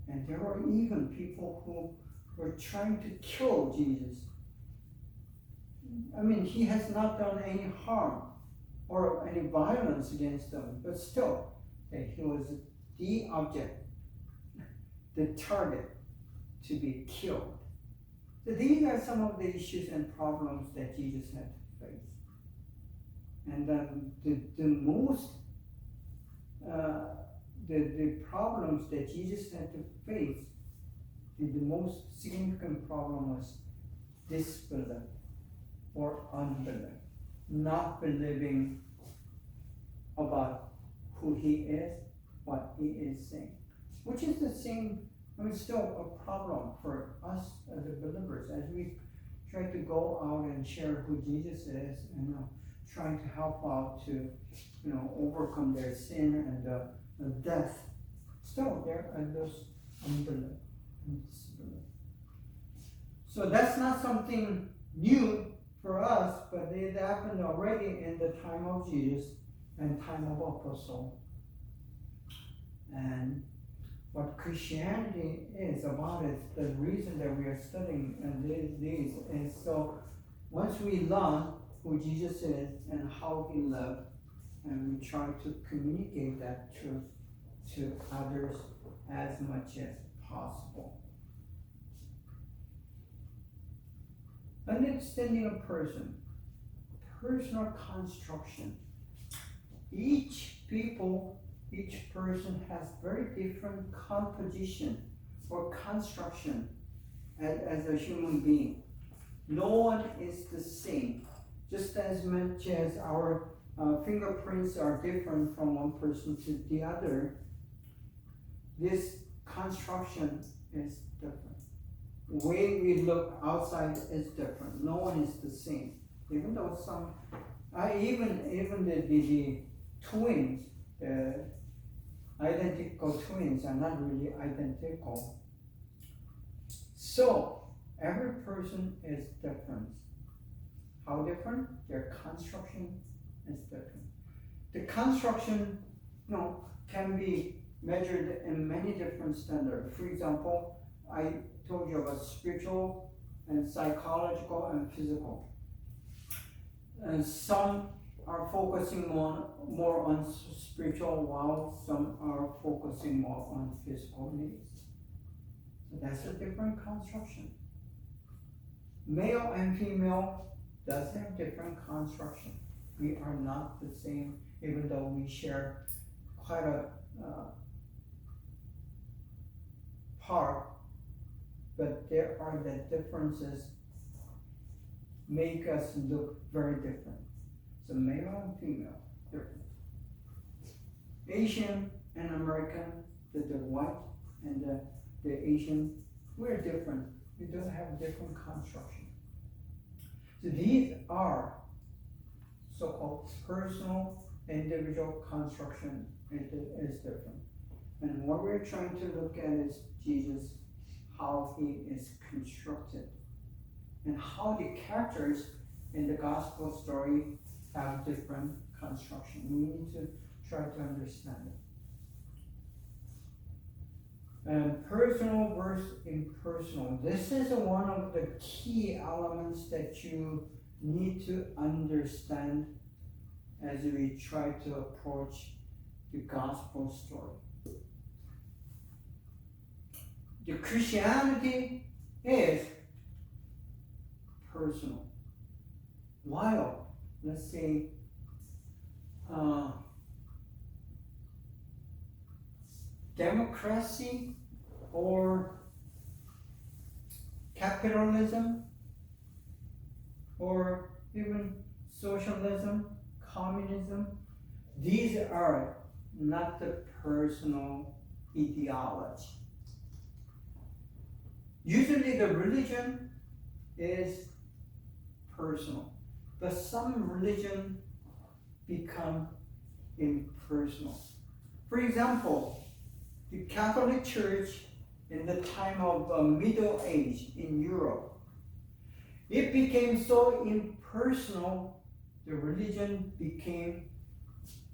A: and there are even people who were trying to kill Jesus. I mean, he has not done any harm or any violence against them, but still, he was the object, the target to be killed. So these are some of the issues and problems that Jesus had to face. And the most the problems that Jesus had to face, the most significant problem was disbelief or unbelief, not believing about who he is, what he is saying, which is the same, still a problem for us as believers as we try to go out and share who Jesus is and trying to help out to overcome their sin and death. Still, there are those unbelief and disbelief. So that's not something new for us, but it happened already in the time of Jesus and time of Apostle. And what Christianity is about is the reason that we are studying these is so once we learn who Jesus is and how he lived, and we try to communicate that truth to others as much as possible. Understanding a person, personal construction. Each person has very different composition or construction as a human being. No one is the same. Just as much as our fingerprints are different from one person to the other, this construction is different. The way we look outside is different. No one is the same. Even though even the twins, identical twins are not really identical. So every person is different. How different? Their construction is different. The construction, can be measured in many different standards. For example, I told you about spiritual and psychological and physical. And some are focusing more on spiritual, while some are focusing more on physical needs. So that's a different construction. Male and female does have different construction. We are not the same, even though we share quite a part, but there are the differences make us look very different. So male and female, different. Asian and American, the white and the Asian, we're different. We don't have different construction. So these are so-called personal, individual construction is different. And what we're trying to look at is Jesus, how he is constructed, and how the characters in the gospel story have different construction. We need to try to understand it. And personal versus impersonal. This is one of the key elements that you need to understand as we try to approach the gospel story. The Christianity is personal. While, let's say, democracy or capitalism or even socialism, communism, these are not the personal ideology. Usually the religion is personal, but some religion become impersonal. For example, the Catholic Church in the time of the Middle Age in Europe, it became so impersonal, the religion became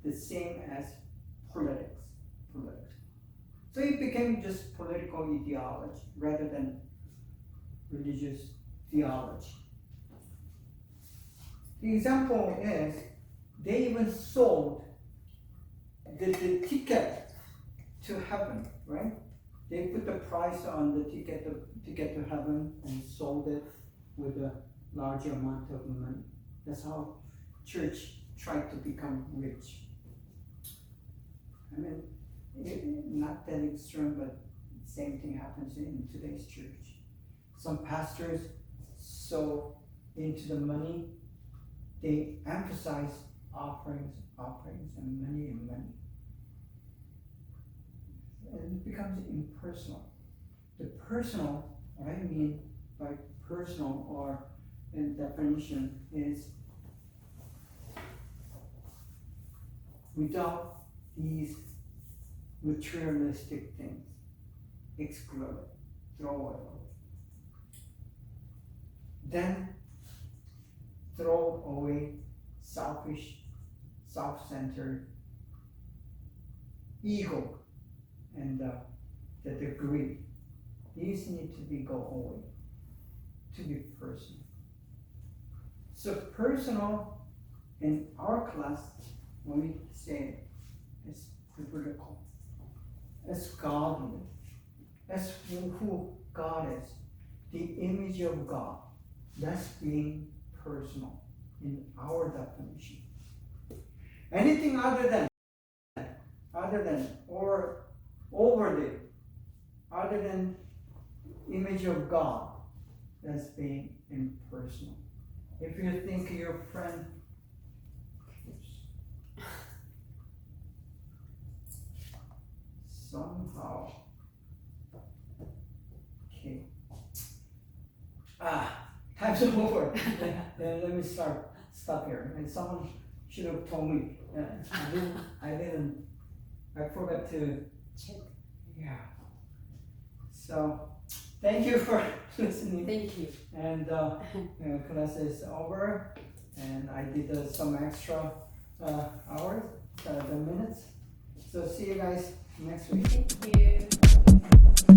A: the same as politics. So it became just political ideology rather than religious theology. The example is they even sold the ticket to heaven, right? They put the price on the ticket to heaven and sold it with a large amount of money. That's how church tried to become rich. I mean, not that extreme, but same thing happens in today's church. Some pastors so into the money, they emphasize offerings, and money. And it becomes impersonal. The personal, what I mean by personal or in definition is without these materialistic things, exclude it, throw it away. Then throw away selfish, self-centered ego and the greed. These need to go away to be personal. So personal in our class, when we say it's biblical, it's godly, that's who God is, the image of God. That's being personal in our definition. Anything other than or overly, other than image of God, that's being impersonal. If you think your friend, somehow, okay, time's over. Let me stop here. And someone should have told me. I forgot to check. Yeah. So, thank you for listening.
B: Thank you.
A: And class is over, and I did some extra hours, the minutes. So see you guys next week.
B: Thank you.